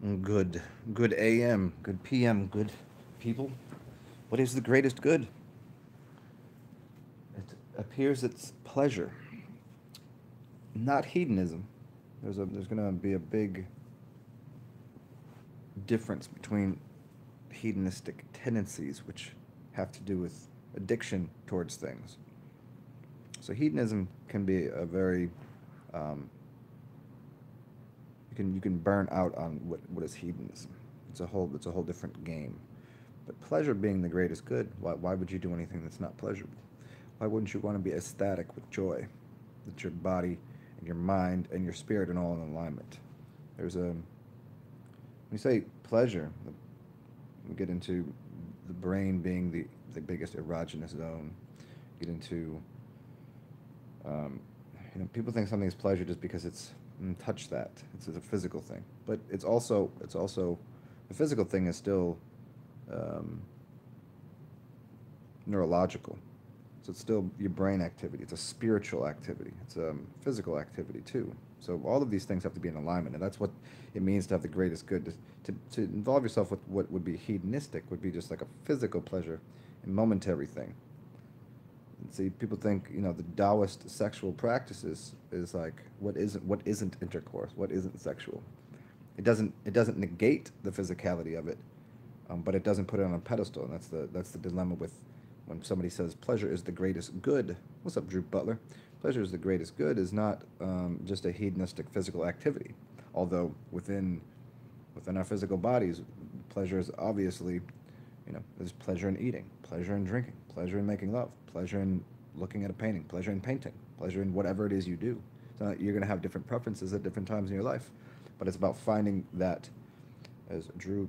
Good. Good AM. Good PM. Good people. What is the greatest good? It appears it's pleasure, not hedonism. There's gonna be a big difference between hedonistic tendencies, which have to do with addiction towards things. So hedonism can be a very you can burn out on what is hedonism. It's a whole different game. But pleasure being the greatest good, why would you do anything that's not pleasurable? Why wouldn't you want to be ecstatic with joy? That your body and your mind and your spirit are all in alignment. When you say pleasure, we get into the brain being the biggest erogenous zone. Get into people think something is pleasure just because it's touch that. It's a physical thing, but it's also the physical thing is still um, neurological. So it's still your brain activity. It's a spiritual activity. It's a physical activity too. So all of these things have to be in alignment, and that's what it means to have the greatest good. To involve yourself with what would be hedonistic would be just like a physical pleasure, a momentary thing. And see, people think the Taoist sexual practices is like what isn't intercourse, what isn't sexual. It doesn't negate the physicality of it, but it doesn't put it on a pedestal, and that's the dilemma with when somebody says pleasure is the greatest good. What's up, Drew Butler? Pleasure is the greatest good is not just a hedonistic physical activity, although within our physical bodies, pleasure is obviously, there's pleasure in eating, pleasure in drinking, pleasure in making love, pleasure in looking at a painting, pleasure in painting, pleasure in whatever it is you do. So you're going to have different preferences at different times in your life, but it's about finding that, as Drew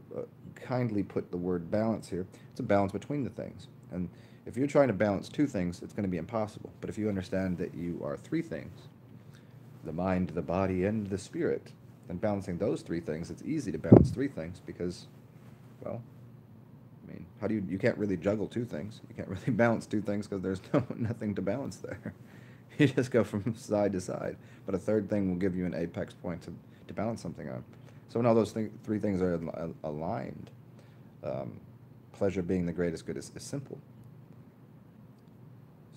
kindly put the word balance here, it's a balance between the things. And if you're trying to balance two things, it's going to be impossible. But if you understand that you are three things, the mind, the body, and the spirit, then balancing those three things, it's easy to balance three things because, well, I mean, how do you can't really juggle two things. You can't really balance two things because there's nothing to balance there. You just go from side to side. But a third thing will give you an apex point to balance something on. So when all those three things are aligned, um, pleasure being the greatest good is simple.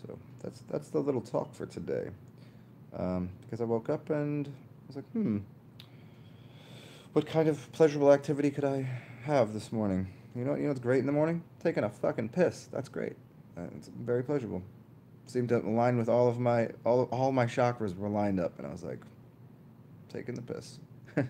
So that's the little talk for today. Because I woke up and I was like, what kind of pleasurable activity could I have this morning? What's great in the morning? Taking a fucking piss. That's great. It's very pleasurable. Seemed to align with all my chakras were lined up, and I was like, taking the piss. It's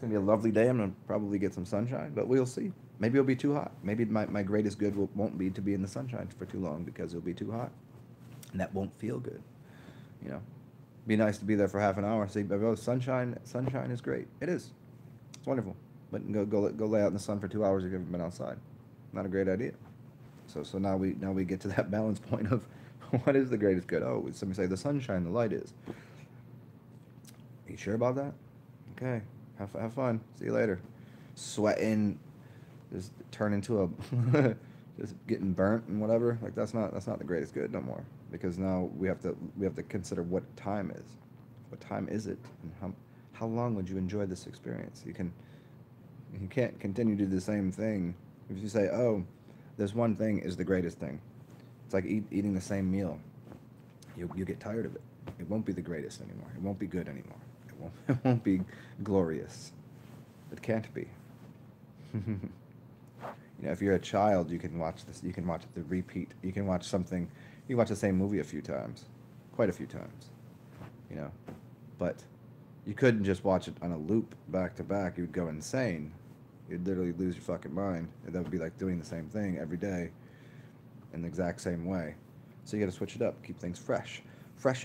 gonna be a lovely day. I'm gonna probably get some sunshine, but we'll see. Maybe it'll be too hot. Maybe my greatest good won't be to be in the sunshine for too long because it'll be too hot, and that won't feel good. You know, be nice to be there for half an hour. See, oh, sunshine is great. It is. It's wonderful. But go lay out in the sun for 2 hours if you haven't been outside. Not a great idea. So now we get to that balance point of what is the greatest good? Oh, somebody say the sunshine, the light is. Are you sure about that? Okay. Have fun. See you later. Sweating, just turn into a just getting burnt and whatever. Like that's not the greatest good no more because now we have to consider what time is. What time is it, and how long would you enjoy this experience? You can't continue to do the same thing. If you say, oh, this one thing is the greatest thing, it's like eating the same meal. You get tired of it. It won't be the greatest anymore. It won't be good anymore. It won't it won't be glorious. It can't be. If you're a child, you can watch this. You can watch the repeat. You can watch something. You can watch the same movie a few times, quite a few times. You know, but you couldn't just watch it on a loop back to back. You'd go insane. You'd literally lose your fucking mind. That would be like doing the same thing every day in the exact same way. So you got to switch it up, keep things fresh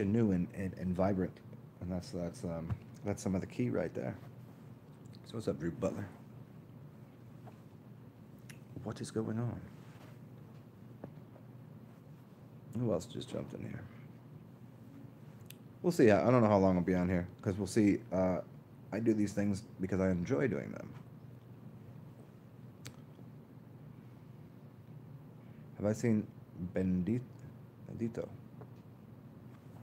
and new and vibrant, and that's some of the key right there. So what's up, Drew Butler? What is going on? Who else just jumped in here? We'll see. I don't know how long I'll be on here because we'll see. I do these things because I enjoy doing them. Have I seen Bendito?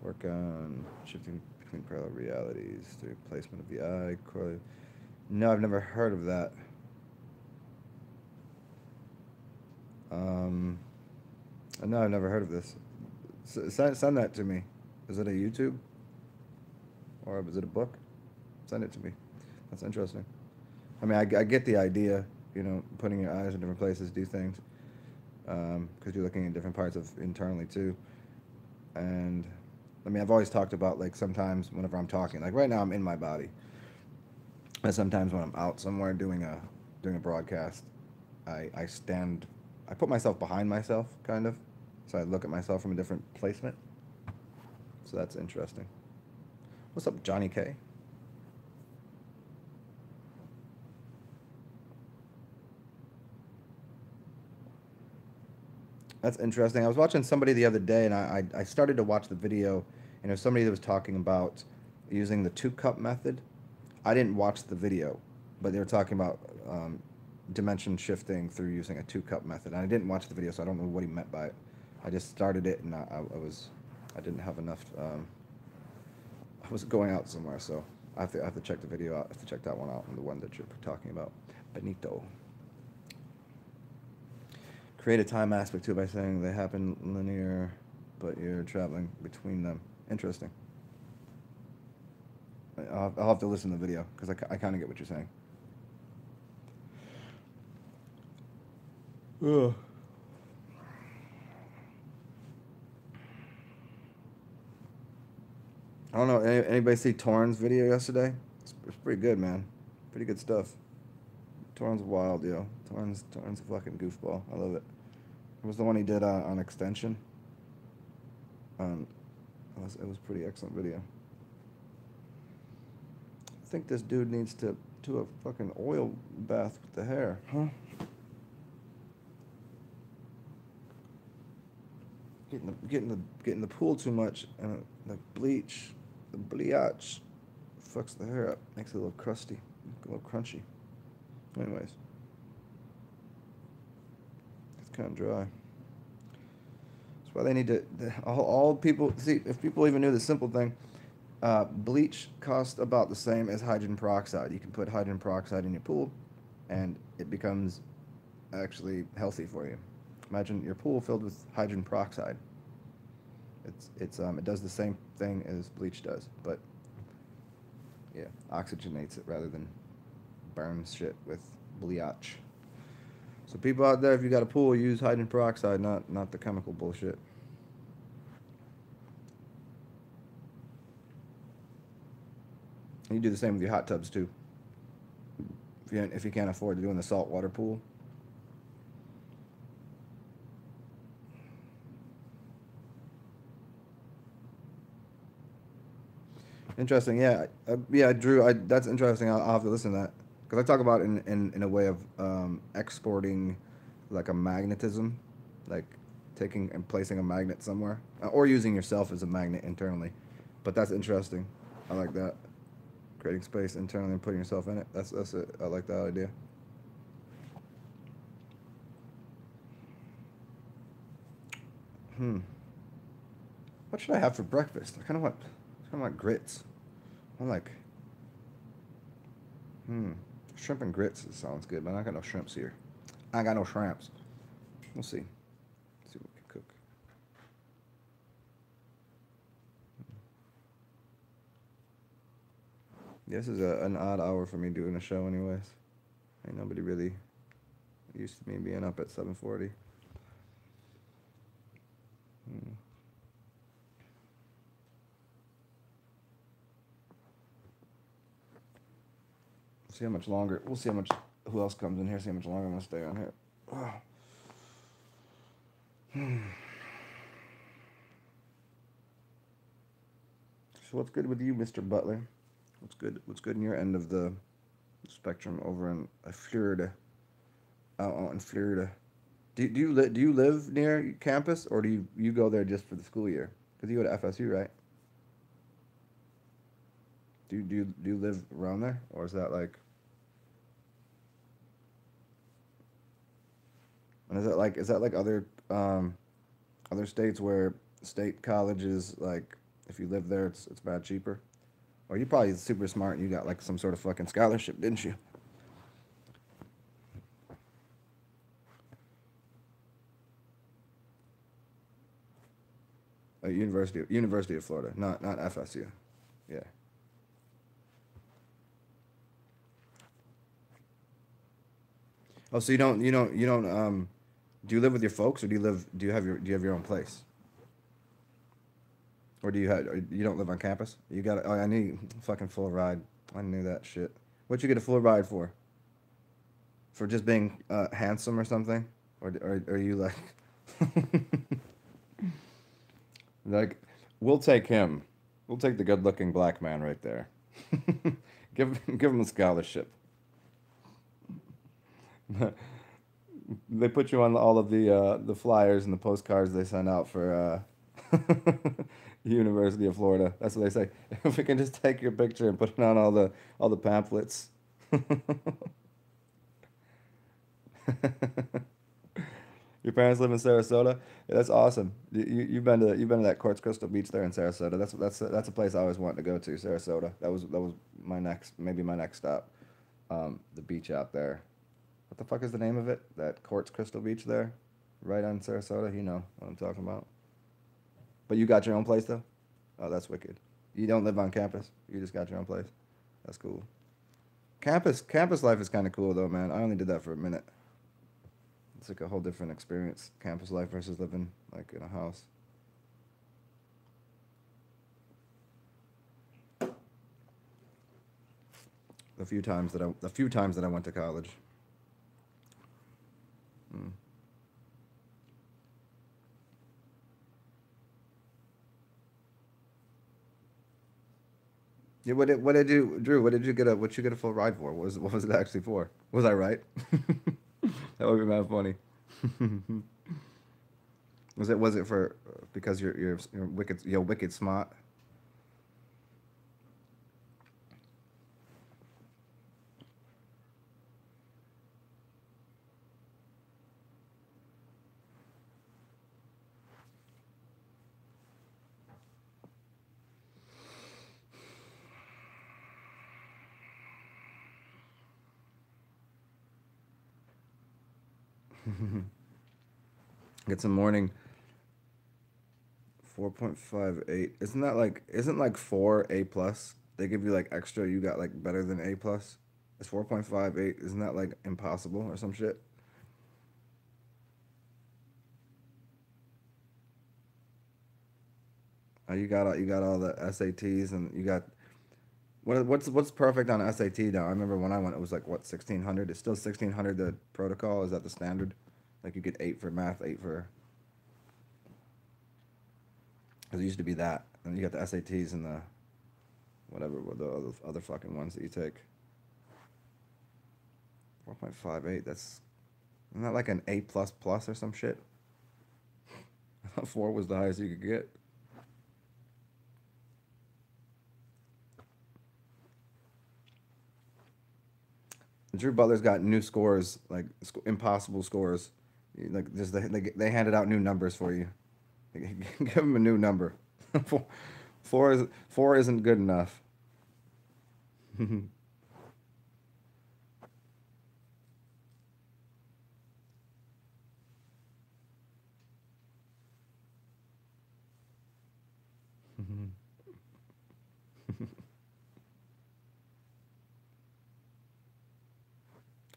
Work on shifting between parallel realities through placement of the eye. No, I've never heard of that. No, I've never heard of this. Send that to me. Is it a YouTube? Or is it a book? Send it to me. That's interesting. I mean, I get the idea, you know, putting your eyes in different places, do things, because you're looking at different parts of internally too. And I mean, I've always talked about like sometimes whenever I'm talking, like right now I'm in my body, and sometimes when I'm out somewhere doing a broadcast, I stand, I put myself behind myself, kind of, so I look at myself from a different placement. So that's interesting. What's up, Johnny K? That's interesting. I was watching somebody the other day, and I started to watch the video, and there's somebody that was talking about using the 2 cup method. I didn't watch the video, but they were talking about dimension shifting through using a 2 cup method. And I didn't watch the video, so I don't know what he meant by it. I just started it, and I didn't have enough. I was going out somewhere, so I have to check the video out. I have to check that one out, and the one that you're talking about, Benito. Create a time aspect to it by saying they happen linear, but you're traveling between them. Interesting. I'll have to listen to the video because I kind of get what you're saying. Ugh. I don't know. Anybody see Torn's video yesterday? It's pretty good, man. Pretty good stuff. Torn's wild, yo. Torn's a fucking goofball. I love it. It was the one he did on extension. It was pretty excellent video. I think this dude needs to do a fucking oil bath with the hair, huh? Getting the pool too much, and the bleach, the bleach, fucks the hair up, makes it a little crusty, a little crunchy. Anyways, it's kind of dry. That's why they need to. All people see. If people even knew the simple thing, bleach costs about the same as hydrogen peroxide. You can put hydrogen peroxide in your pool, and it becomes actually healthy for you. Imagine your pool filled with hydrogen peroxide. It does the same thing as bleach does, but yeah, oxygenates it rather than burns shit with bleach. So people out there, if you got a pool, use hydrogen peroxide, not the chemical bullshit. And you do the same with your hot tubs too. If you can't afford to do in the saltwater pool. Interesting, yeah, yeah, Drew. That's interesting. I'll have to listen to that because I talk about it in a way of exporting like a magnetism, like taking and placing a magnet somewhere, or using yourself as a magnet internally. But that's interesting. I like that. Creating space internally and putting yourself in it. That's it. I like that idea. What should I have for breakfast? I kind of want grits. I'm like, shrimp and grits sounds good, but I got no shrimps here. I got no shrimps. We'll see. Let's see what we can cook. This is an odd hour for me doing a show, anyways. Ain't nobody really used to me being up at 7:40. See how much longer. We'll see how much. Who else comes in here? See how much longer I'm gonna stay on here. So what's good with you, Mr. Butler? What's good? What's good in your end of the spectrum over in Florida? Out in Florida. Do you live near campus, or do you go there just for the school year? Because you go to FSU, right? Do you live around there, or is that like? And is that like other states where state colleges like If you live there, it's bad cheaper. Or you probably super smart and you got like some sort of fucking scholarship, didn't you? University of Florida, not FSU. Yeah. Oh, so you don't. Do you live with your folks, or do you have your own place, or you don't live on campus? You got oh, I need fucking full ride. I knew that shit. What you get a full ride for? For just being handsome or something, or are you like like we'll take him, we'll take the good-looking black man right there. Give him a scholarship. They put you on all of the flyers and the postcards they send out for University of Florida. That's what they say. If we can just take your picture and put it on all the pamphlets. Your parents live in Sarasota. Yeah, that's awesome. You've been to that Quartz Crystal Beach there in Sarasota. That's a place I always wanted to go to. Sarasota. That was my next stop. The beach out there. What the fuck is the name of it? That Quartz Crystal Beach there, right on Sarasota. You know what I'm talking about. But you got your own place though. Oh, that's wicked. You don't live on campus. You just got your own place. That's cool. Campus life is kind of cool though, man. I only did that for a minute. It's like a whole different experience. Campus life versus living like in a house. The few times that I went to college. Mm. Yeah, what did you Drew? What you get a full ride for? What was it actually for? Was I right? That would be mad funny. Was it for because you're wicked smart? Get some morning 4.58. Isn't like 4 A plus? They give you like extra. You got like better than A plus. It's 4.58. Isn't that like impossible or some shit? You got all the SATs and you got what's perfect on SAT now? I remember when I went, it was like what 1600. It's still 1600. The protocol is that the standard? Like you get 8 for math, 8 for because it used to be that, and you got the SATs and the whatever the other fucking ones that you take. 4.58. That's isn't that like an A plus plus or some shit? I thought 4 was the highest you could get. Drew Butler's got new scores, like impossible scores. Like just they handed out new numbers for you. Give him a new number. four, four isn't good enough.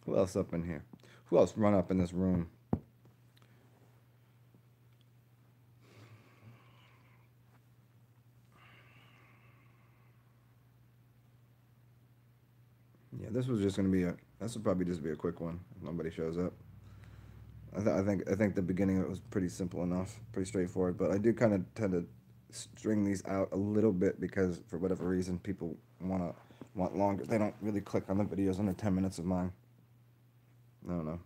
Who else up in here? Who else run up in this room? Yeah, this was just gonna be a. This would probably just be a quick one if nobody shows up. I think the beginning of it was pretty simple enough, pretty straightforward. But I do kind of tend to string these out a little bit because for whatever reason people want longer. They don't really click on the videos under 10 minutes of mine. I don't know.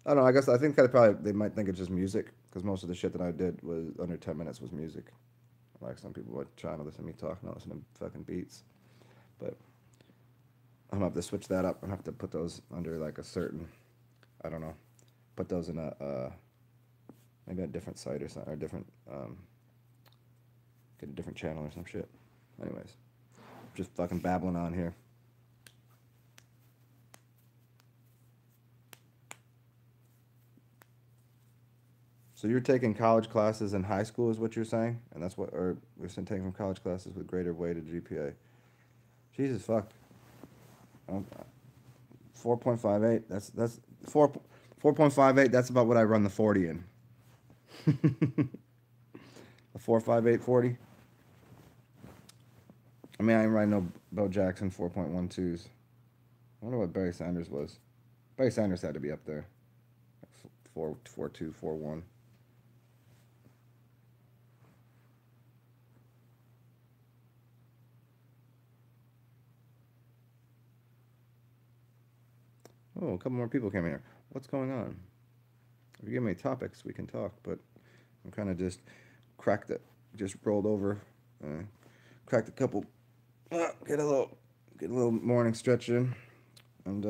I don't know. I guess I think that probably they might think it's just music because most of the shit that I did was under 10 minutes was music. Like some people were trying to listen to me talk, not listen to fucking beats. But I'm gonna have to switch that up. I'm gonna have to put those under like a certain. I don't know. Put those in a maybe a different site or something or different Get a different channel or some shit. Anyways, just fucking babbling on here. So you're taking college classes in high school is what you're saying? And that's what, or we're taking from college classes with greater weighted GPA. Jesus fuck. 4.58, that's 4.58, that's about what I run the 40 in. A 4.58 40. I mean, I ain't writing no Bo Jackson 4.12s. I wonder what Barry Sanders was. Barry Sanders had to be up there. 4.42, 4.1. Oh, a couple more people came in here. What's going on? If you give me topics, we can talk, but I'm kind of just cracked it, just rolled over, cracked a couple, get a little morning stretch in, and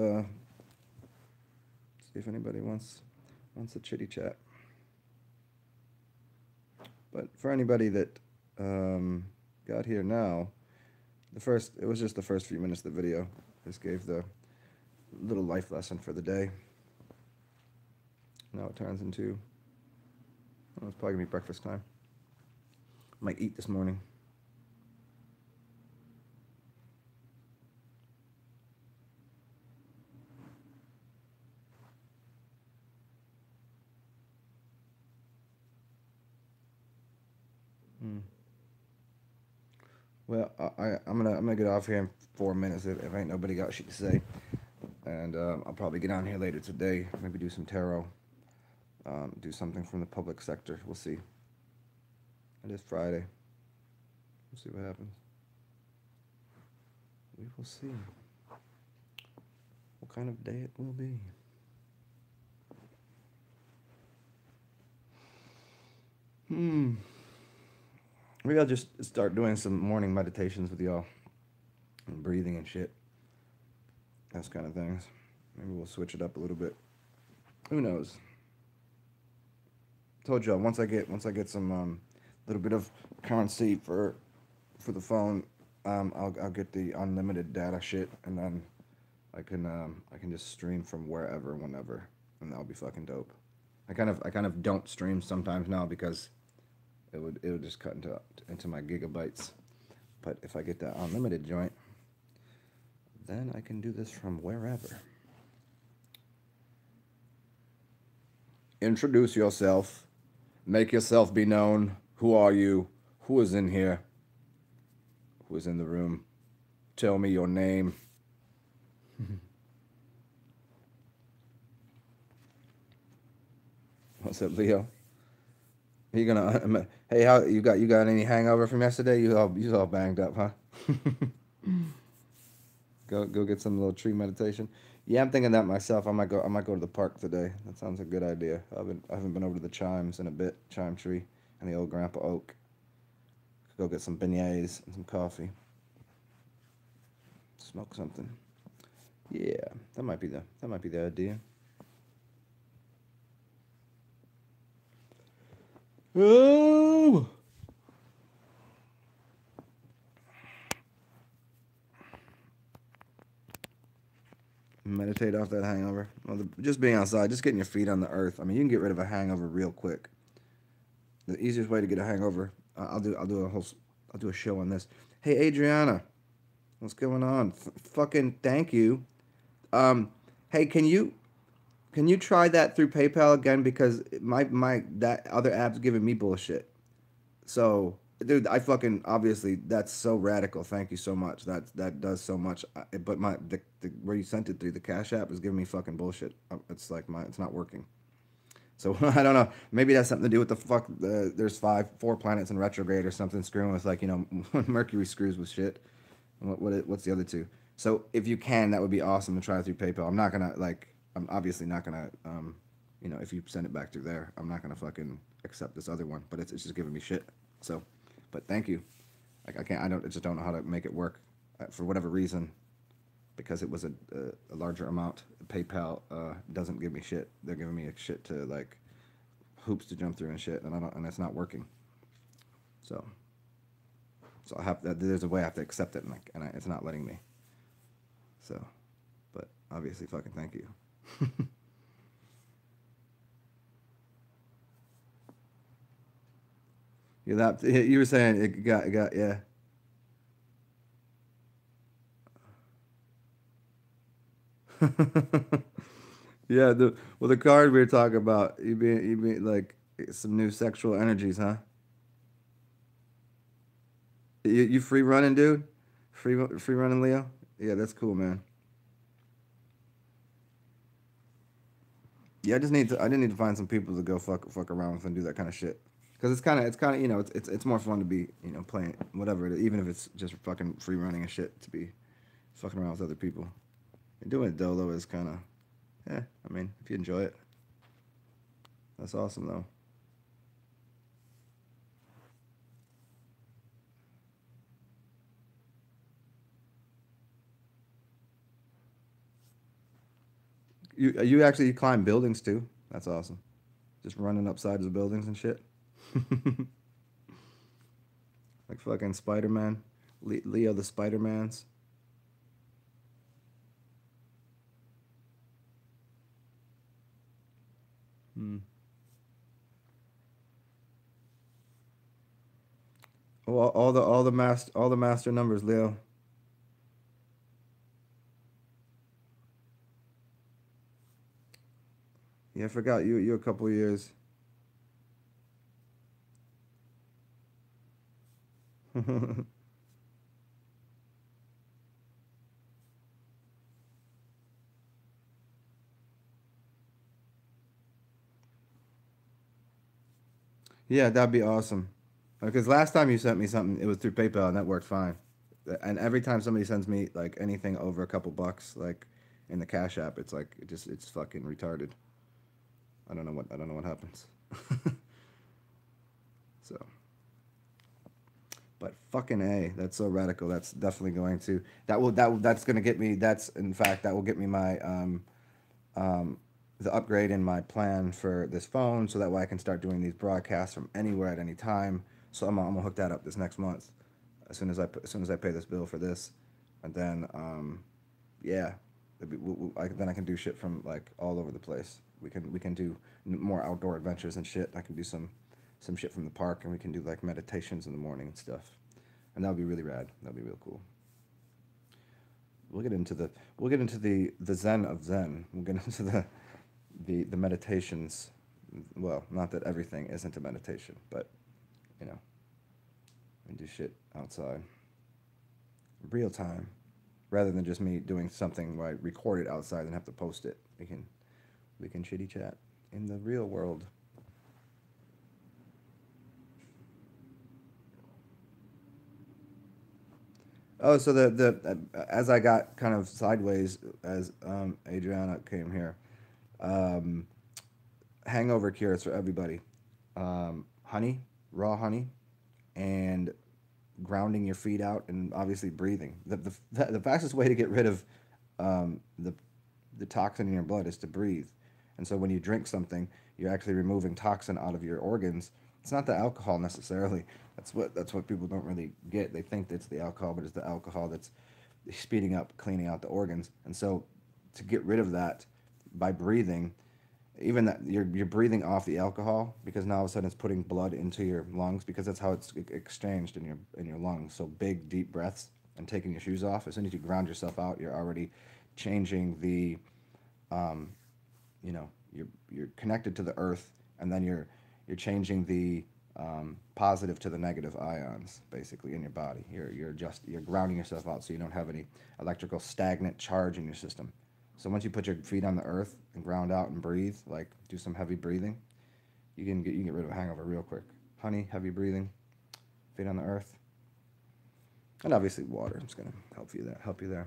see if anybody wants a chitty chat. But for anybody that got here now, it was just the first few minutes of the video. Just gave the little life lesson for the day. Now it turns into, it's probably gonna be breakfast time. Might eat this morning. Well, I'm gonna get off here in 4 minutes if ain't nobody got shit to say, and I'll probably get on here later today. Maybe do some tarot, do something from the public sector. We'll see. It is Friday. We'll see what happens. We will see what kind of day it will be. Maybe I'll just start doing some morning meditations with y'all. And breathing and shit. Those kind of things. Maybe we'll switch it up a little bit. Who knows? Told y'all, once I get some little bit of currency for the phone, I'll get the unlimited data shit, and then I can just stream from wherever, whenever, and that'll be fucking dope. I kind of don't stream sometimes now because it would just cut into my gigabytes. But if I get that unlimited joint, then I can do this from wherever. Introduce yourself. Make yourself be known. Who are you? Who is in here? Who is in the room? Tell me your name. What's up, Leo? You gonna? Hey, how you got any hangover from yesterday? You all banged up, huh? Go get some little tree meditation. Yeah, I'm thinking that myself. I might go to the park today. That sounds a good idea. I haven't been over to the Chimes in a bit. Chime Tree and the old Grandpa Oak. Go get some beignets and some coffee. Smoke something. Yeah, that might be the idea. Oh. Meditate off that hangover. Well, just being outside, just getting your feet on the earth. I mean, you can get rid of a hangover real quick. The easiest way to get a hangover. I'll do a show on this. Hey, Adriana, what's going on? Fucking thank you. Hey, can you try that through PayPal again, because my that other app's giving me bullshit. So, dude, I fucking, obviously that's so radical. Thank you so much. That does so much. But the where you sent it through, the Cash App is giving me fucking bullshit. It's like it's not working. So I don't know. Maybe that's something to do with there's 4 planets in retrograde or something, screwing with, like, Mercury screws with shit. What's the other two? So if you can, that would be awesome to try through PayPal. I'm obviously not gonna, if you send it back through there, I'm not gonna fucking accept this other one. But it's just giving me shit. So, but thank you. Like, I just don't know how to make it work for whatever reason, because it was a larger amount. PayPal doesn't give me shit. They're giving me shit to, like, hoops to jump through and shit, and it's not working. So, So I have there's a way I have to accept it, and it's not letting me. So, but obviously, fucking thank you. You were saying it got yeah. Yeah, the card we were talking about, you being like some new sexual energies, huh? You free running, dude? Free running, Leo? Yeah, that's cool, man. Yeah, I just need to find some people to go fuck around with and do that kind of shit. Cause it's kind of it's more fun to be playing whatever it is, even if it's just fucking free running and shit to be fucking around with other people. And doing it dolo is kind of yeah. I mean, if you enjoy it, that's awesome though. You actually climb buildings too. That's awesome. Just running up sides of buildings and shit. Like fucking Spider Man, Leo the Spider Mans. Hmm. All the master numbers, Leo. Yeah, I forgot you a couple years. Yeah, that'd be awesome. Because last time you sent me something, it was through PayPal and that worked fine. And every time somebody sends me like anything over a couple bucks, like in the Cash App, it's like it's fucking retarded. I don't know what happens. So, but fucking a, that's so radical. That's definitely going to that's gonna get me. That's in fact that will get me my um the upgrade in my plan for this phone, so that way I can start doing these broadcasts from anywhere at any time. So I'm gonna hook that up this next month as soon as I pay this bill for this, and then yeah, then I can do shit from like all over the place. We can do more outdoor adventures and shit. I can do some shit from the park, and we can do like meditations in the morning and stuff, and that would be really rad. That'd be real cool. We'll get into the Zen of Zen. We'll get into the meditations. Well, not that everything isn't a meditation, but you know, we do shit outside, real time, rather than just me doing something where I record it outside and have to post it. We can chitty chat in the real world. Oh, so the as I got kind of sideways as Adriana came here, um, hangover cures for everybody. Honey, raw honey, and grounding your feet out, and obviously breathing. The fastest way to get rid of um, the the toxin in your blood is to breathe. And so when you drink something, you're actually removing toxin out of your organs. It's not the alcohol necessarily. That's what people don't really get. They think it's the alcohol, but it's the alcohol that's speeding up cleaning out the organs. And so to get rid of that by breathing, even that you're breathing off the alcohol, because now all of a sudden it's putting blood into your lungs, because that's how it's exchanged in your lungs. So big deep breaths and taking your shoes off. As soon as you ground yourself out, you're already changing the um, you're connected to the earth, and then you're changing the positive to the negative ions basically in your body. You're grounding yourself out, so you don't have any electrical stagnant charge in your system. So once you put your feet on the earth and ground out and breathe, like do some heavy breathing, you can get rid of a hangover real quick. Honey, heavy breathing, feet on the earth, and obviously water is gonna help you there.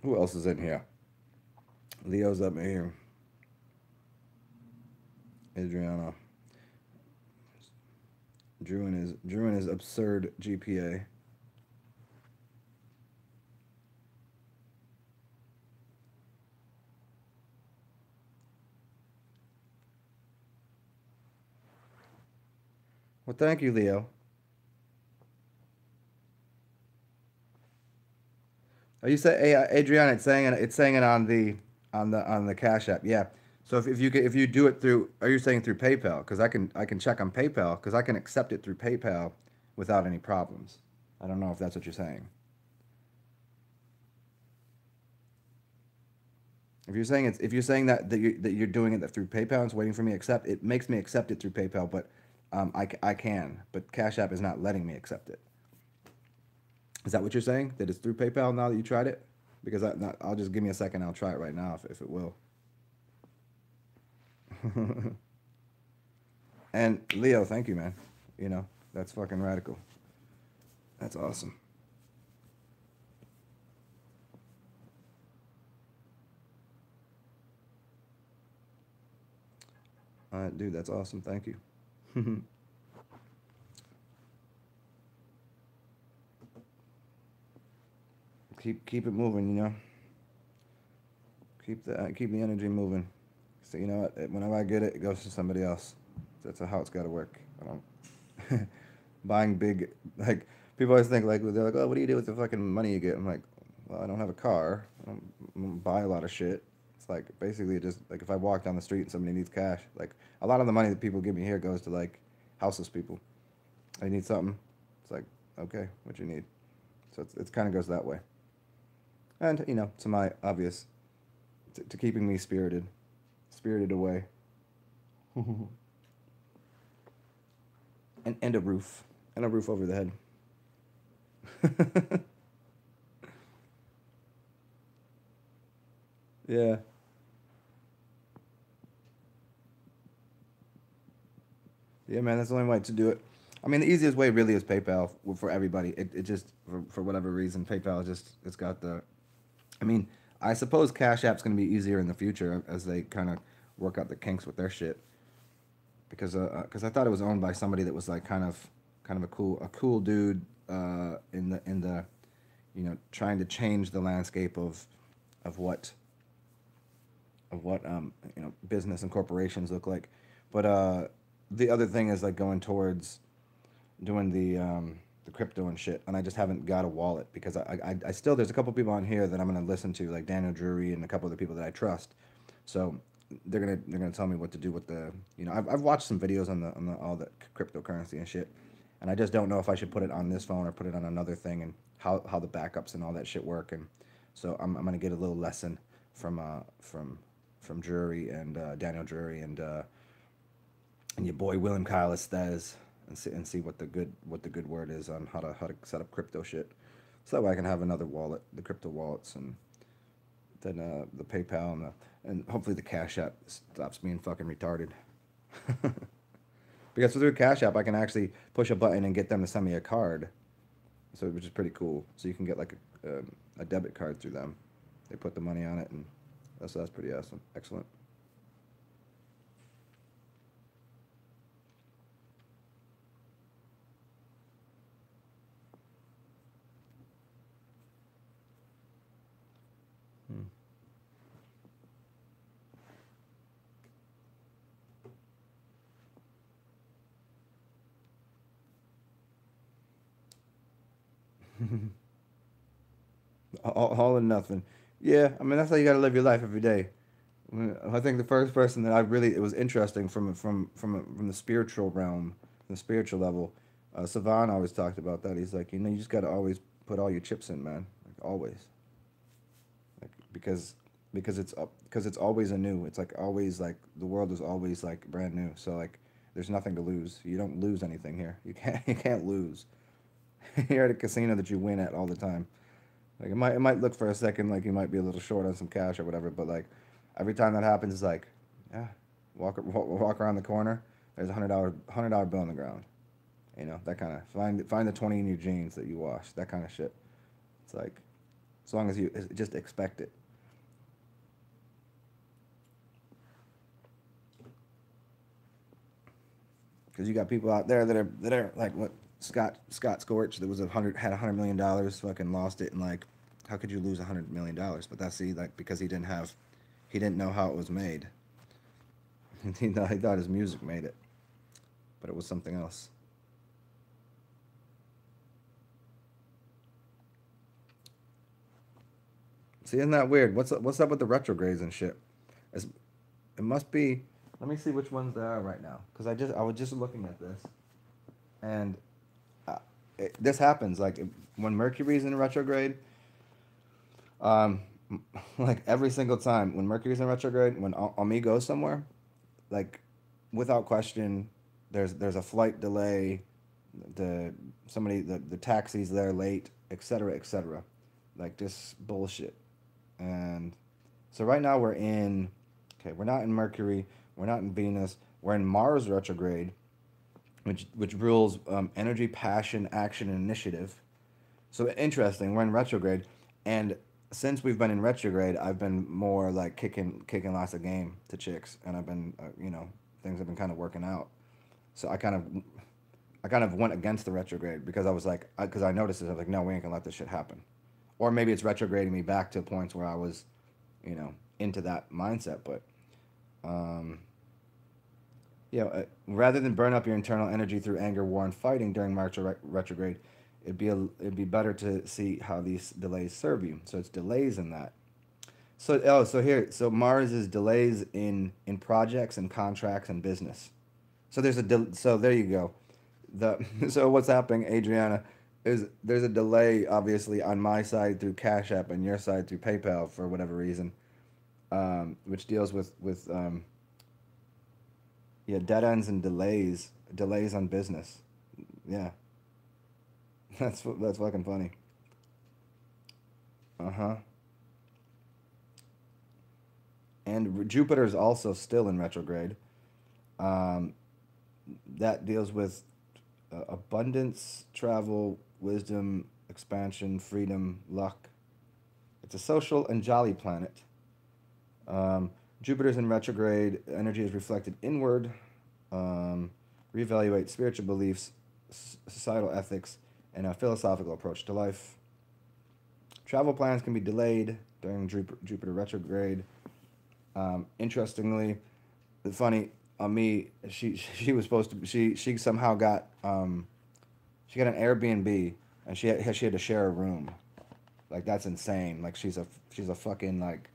Who else is in here? Leo's up here. Adriana. Drew and his absurd GPA. Well, thank you, Leo. Oh, you said, hey, Adriana, it's saying it on the Cash App. Yeah. So if you do it through, are you saying through PayPal? Because I can check on PayPal because I can accept it through PayPal without any problems. I don't know if that's what you're saying. If you're saying that you're doing it through PayPal and it's waiting for me to accept, it makes me accept it through PayPal, but I can, but Cash App is not letting me accept it. Is that what you're saying? That it's through PayPal now that you tried it? Because I'll just give me a second. I'll try it right now if it will. And Leo, thank you, man. You know, that's fucking radical. That's awesome. Dude, that's awesome. Thank you. Keep it moving, you know. Keep the energy moving. So you know what? Whenever I get it, it goes to somebody else. That's how it's got to work. I don't buying big like people always think like they're like, oh, what do you do with the fucking money you get? I'm like, well, I don't have a car. I don't buy a lot of shit. It's like basically just like if I walk down the street and somebody needs cash, like a lot of the money that people give me here goes to like houseless people. They need something. It's like, okay, what you need. So it's kind of goes that way. And you know, to my obvious, to keeping me spirited away, and a roof over the head. Yeah, yeah, man. That's the only way to do it. I mean, the easiest way really is PayPal for everybody. It just for whatever reason, PayPal just it's got the. I mean, I suppose Cash App's gonna be easier in the future as they kind of work out the kinks with their shit. Because I thought it was owned by somebody that was like kind of a cool dude in the trying to change the landscape of what business and corporations look like. But the other thing is like going towards doing the crypto and shit, and I just haven't got a wallet because I still there's a couple people on here that I'm gonna listen to like Daniel Drury and a couple of the people that I trust. So they're gonna tell me what to do with the I've watched some videos on the all the cryptocurrency and shit, and I just don't know if I should put it on this phone or put it on another thing and how the backups and all that shit work. And so I'm gonna get a little lesson from from Drury and Daniel Drury and your boy William Kyle Estes and see what the good word is on how to set up crypto shit. So that way I can have another wallet, the crypto wallets, and then the PayPal and hopefully the Cash App stops being fucking retarded. Because through Cash App I can actually push a button and get them to send me a card, so which is pretty cool. So you can get like a debit card through them. They put the money on it, and that's pretty awesome. Excellent. All or nothing. Yeah, I mean that's how you got to live your life every day. I think the first person that I really it was interesting from the spiritual realm, the spiritual level. Savan always talked about that. He's like, you just got to always put all your chips in, man. Like always, like because it's always anew. It's like always like the world is always like brand new. So like there's nothing to lose. You don't lose anything here. You can't lose. You're at a casino that you win at all the time. Like it might look for a second like you might be a little short on some cash or whatever, but like every time that happens, it's like, yeah, walk around the corner. There's $100 bill on the ground. That kind of find the 20 in your jeans that you wash. That kind of shit. It's like as long as you just expect it. Because you got people out there that are like what Scott Scorch that was had $100 million, fucking lost it, and like, how could you lose $100 million? But that's like because he didn't know how it was made. He thought his music made it, but it was something else. See, isn't that weird? What's up with the retrogrades and shit? It's, it must be. Let me see which ones there are right now, because I was just looking at this, and uh, this happens like when Mercury's in retrograde. Um, like every single time when Mercury's in retrograde, when Ami goes somewhere, like without question, there's a flight delay, the taxi's there late, etc., etc. Like this bullshit. And so right now we're in, okay, we're not in Mercury, we're not in Venus, we're in Mars retrograde, which rules energy, passion, action, and initiative. So interesting, we're in retrograde, and since we've been in retrograde, I've been more like kicking lots of game to chicks, and I've been things have been kind of working out. So I kind of went against the retrograde because I was like, because I noticed it, I was like, no, we ain't gonna let this shit happen. Or maybe it's retrograding me back to points where I was, into that mindset. But um, rather than burn up your internal energy through anger, war, and fighting during March retrograde, it'd be better to see how these delays serve you. So it's delays in that. So Mars is delays in projects and contracts and business. So so there you go. So what's happening, Adriana, is there's a delay obviously on my side through Cash App and your side through PayPal for whatever reason, which deals with yeah, dead ends and delays on business. Yeah, that's fucking funny. Uh huh. And Jupiter's also still in retrograde. Um, that deals with abundance, travel, wisdom, expansion, freedom, luck. It's a social and jolly planet. Um, Jupiter's in retrograde. Energy is reflected inward. Um, reevaluate spiritual beliefs, societal ethics, and a philosophical approach to life. Travel plans can be delayed during Jupiter retrograde. Interestingly, it's funny. Me, she was supposed to. She somehow got she got an Airbnb, and she had to share a room. Like that's insane. Like she's a fucking like,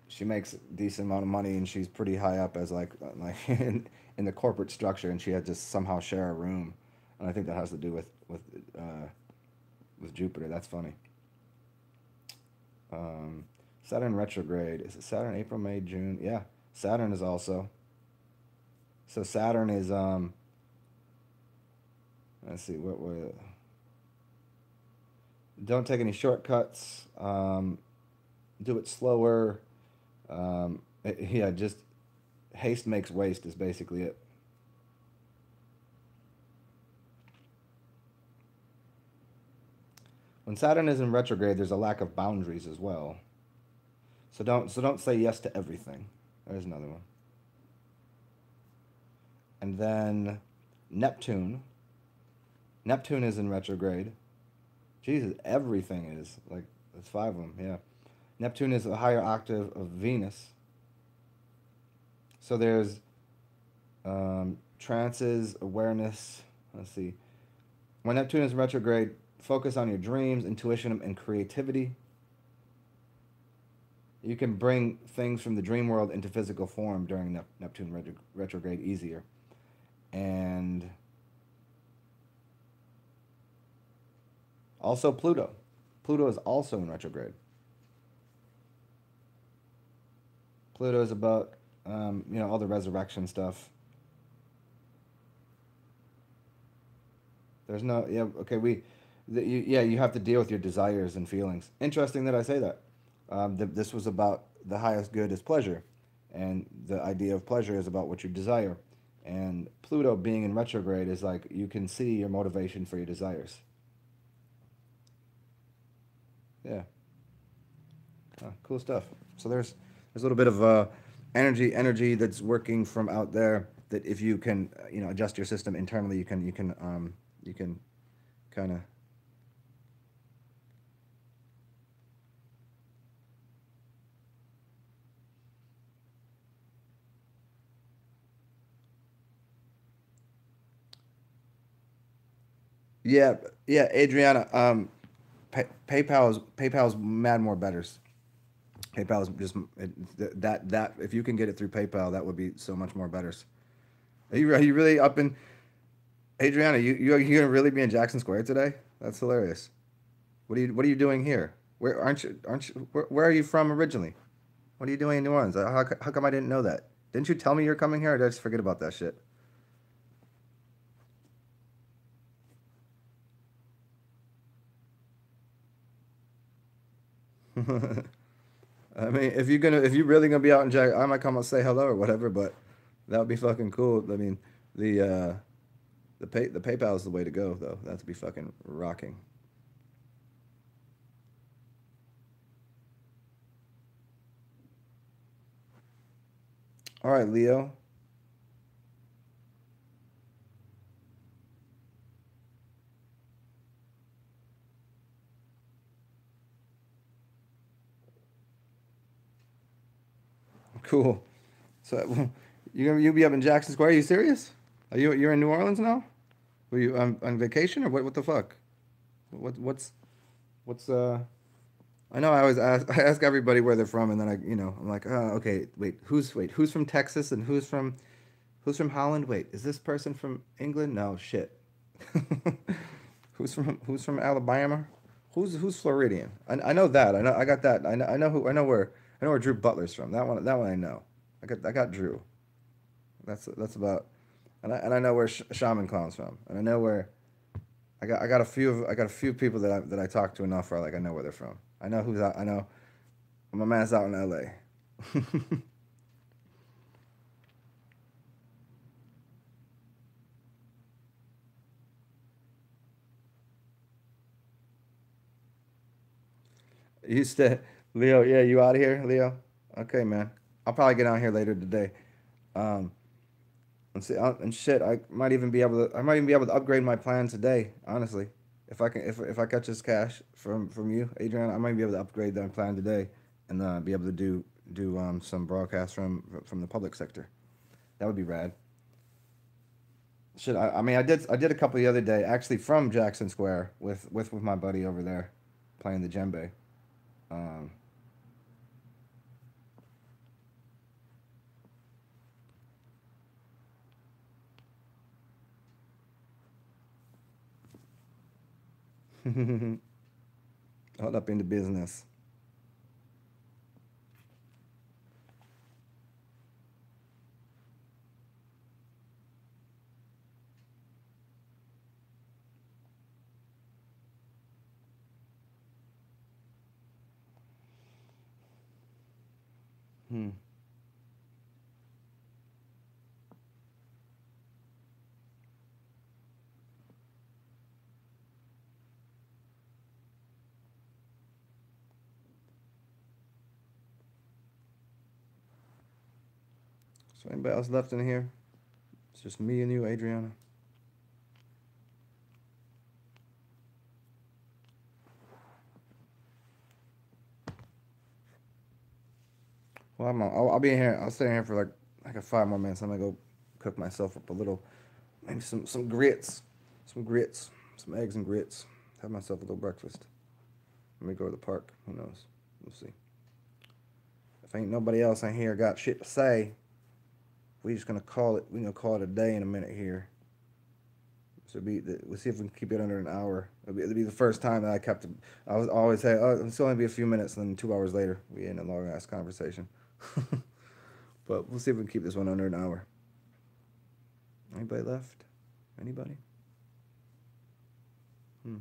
she makes a decent amount of money, and she's pretty high up as like in the corporate structure, and she had to somehow share a room, and I think that has to do with Jupiter. That's funny. Um, Saturn retrograde. Is it Saturn April, May, June? Yeah, Saturn is also. So Saturn is let's see what were. Don't take any shortcuts. Do it slower. Yeah, just haste makes waste is basically it. When Saturn is in retrograde, there's a lack of boundaries as well. So don't say yes to everything. There's another one. And then Neptune. Neptune is in retrograde. Jesus, everything is like there's five of them. Yeah, Neptune is a higher octave of Venus. So there's trances, awareness. Let's see. When Neptune is retrograde, focus on your dreams, intuition, and creativity. You can bring things from the dream world into physical form during Neptune retrograde easier. And also Pluto. Pluto is also in retrograde. Pluto is about all the resurrection stuff. There's no yeah okay you have to deal with your desires and feelings. Interesting that I say that. This was about the highest good is pleasure, and the idea of pleasure is about what you desire. And Pluto being in retrograde is like you can see your motivation for your desires. Yeah, cool stuff. So there's a little bit of energy that's working from out there. that if you can, adjust your system internally, you can kind of. Yeah, yeah, Adriana. PayPal's mad more betters. PayPal is just that if you can get it through PayPal, that would be so much more betters. Are you really up in Adriana? You gonna really be in Jackson Square today? That's hilarious. What are you doing here? Where aren't you where are you from originally? What are you doing in New Orleans? How come I didn't know that? Didn't you tell me you're coming here, or did I just forget about that shit? I mean, if you're really gonna be out in Jack, I might come and say hello or whatever, but that would be fucking cool. I mean, the uh, the PayPal is the way to go, though. That'd be fucking rocking. All right, Leo. Cool. So you be up in Jackson Square? Are you serious? You're in New Orleans now? Were you on vacation or what the fuck? What's I know I always ask I ask everybody where they're from and then I'm like, oh, okay, who's from Texas and who's from Holland? Wait, is this person from England? No, shit. Who's from Alabama? Who's Floridian? I know that. I got that. I know where Drew Butler's from. That one I know. I got Drew. That's about and I know where Shaman Clown's from. And I know where I got a few people that I talk to enough where like I know where they're from. I know who's out. I know my man's out in L.A. You stay, Leo. Yeah, you out of here, Leo. Okay, man. I'll probably get out here later today. Um, and shit, I might even be able to upgrade my plan today. Honestly, if I catch this cash from you, Adrian, I might be able to upgrade that plan today, and be able to do some broadcasts from the public sector. That would be rad. Shit, I mean, I did a couple the other day, actually from Jackson Square with my buddy over there, playing the djembe. Um, all up in the business. Hmm. So anybody else left in here? It's just me and you, Adriana. Well, I'll be in here. I'll stay in here for like a 5 more minutes. I'm gonna go cook myself up a little, maybe some eggs and grits. Have myself a little breakfast. Let me go to the park. Who knows? We'll see. If ain't nobody else in here got shit to say, we just gonna call it. We gonna call it a day in a minute here. We'll see if we can keep it under an hour. It'll be the first time that I kept. I was always say, oh, it's only be a few minutes, and then 2 hours later, we in a long ass conversation. But we'll see if we can keep this one under an hour. Anybody left? Anybody? Hmm.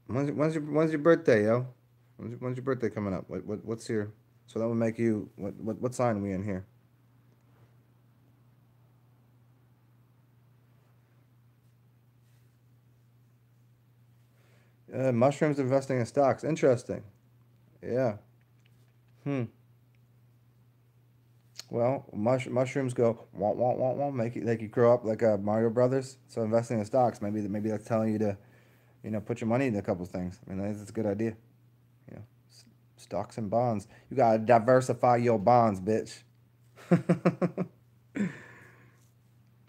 When's your birthday, yo? When's your birthday coming up? What's your so that would make you what sign are we in here? Mushrooms investing in stocks. Interesting. Yeah. Hmm. Well, mushrooms go wah, make you grow up like Mario Brothers. So investing in stocks, maybe that's telling you to put your money in a couple things. I mean, that's a good idea. You know, stocks and bonds. You gotta diversify your bonds, bitch.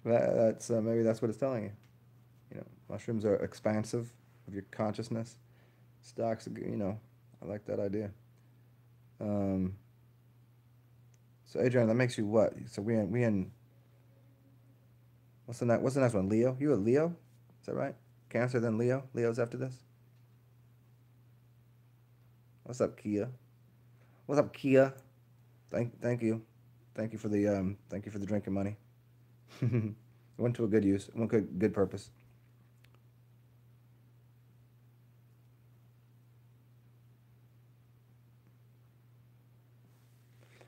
That's maybe that's what it's telling you. Mushrooms are expansive of your consciousness. Stocks, I like that idea. Um, so Adrian, that makes you what? So we in what's the next one? Leo? You a Leo? Is that right? Cancer then Leo. Leo's after this. What's up, Kia? What's up, Kia? Thank you for the drinking money. Went to a good use. Went good purpose.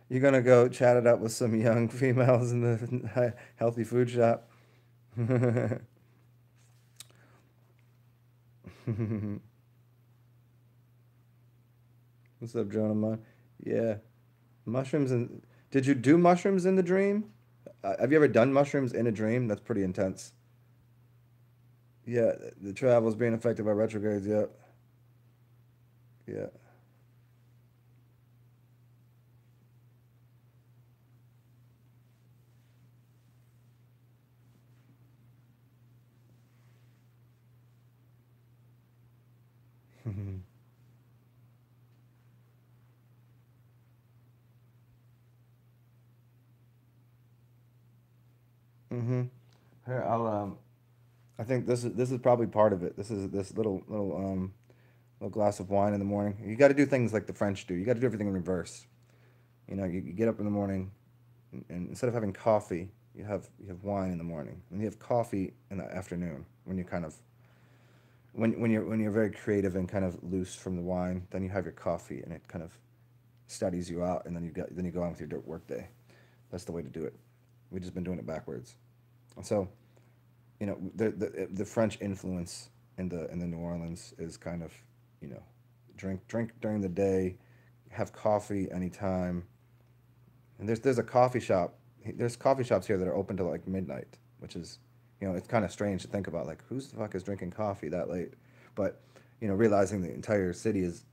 You're gonna go chat it up with some young females in the healthy food shop. What's up, Jonah? Yeah, mushrooms and did you do mushrooms in the dream? Have you ever done mushrooms in a dream? That's pretty intense. Yeah, the travel's being affected by retrogrades. Yeah, yeah. Mm-hmm. Here, I think this is probably part of it. This is this little glass of wine in the morning. You got to do things like the French do. You got to do everything in reverse. You get up in the morning, and instead of having coffee, you have wine in the morning, and you have coffee in the afternoon when you kind of when you're very creative and kind of loose from the wine. Then you have your coffee, and it kind of steadies you out, and then you go on with your work day. That's the way to do it. We've just been doing it backwards, and so the French influence in the New Orleans is kind of drink during the day, have coffee anytime, and there's a coffee shop. There's coffee shops here that are open till like midnight, which is it's kind of strange to think about like who's the fuck is drinking coffee that late, but realizing the entire city is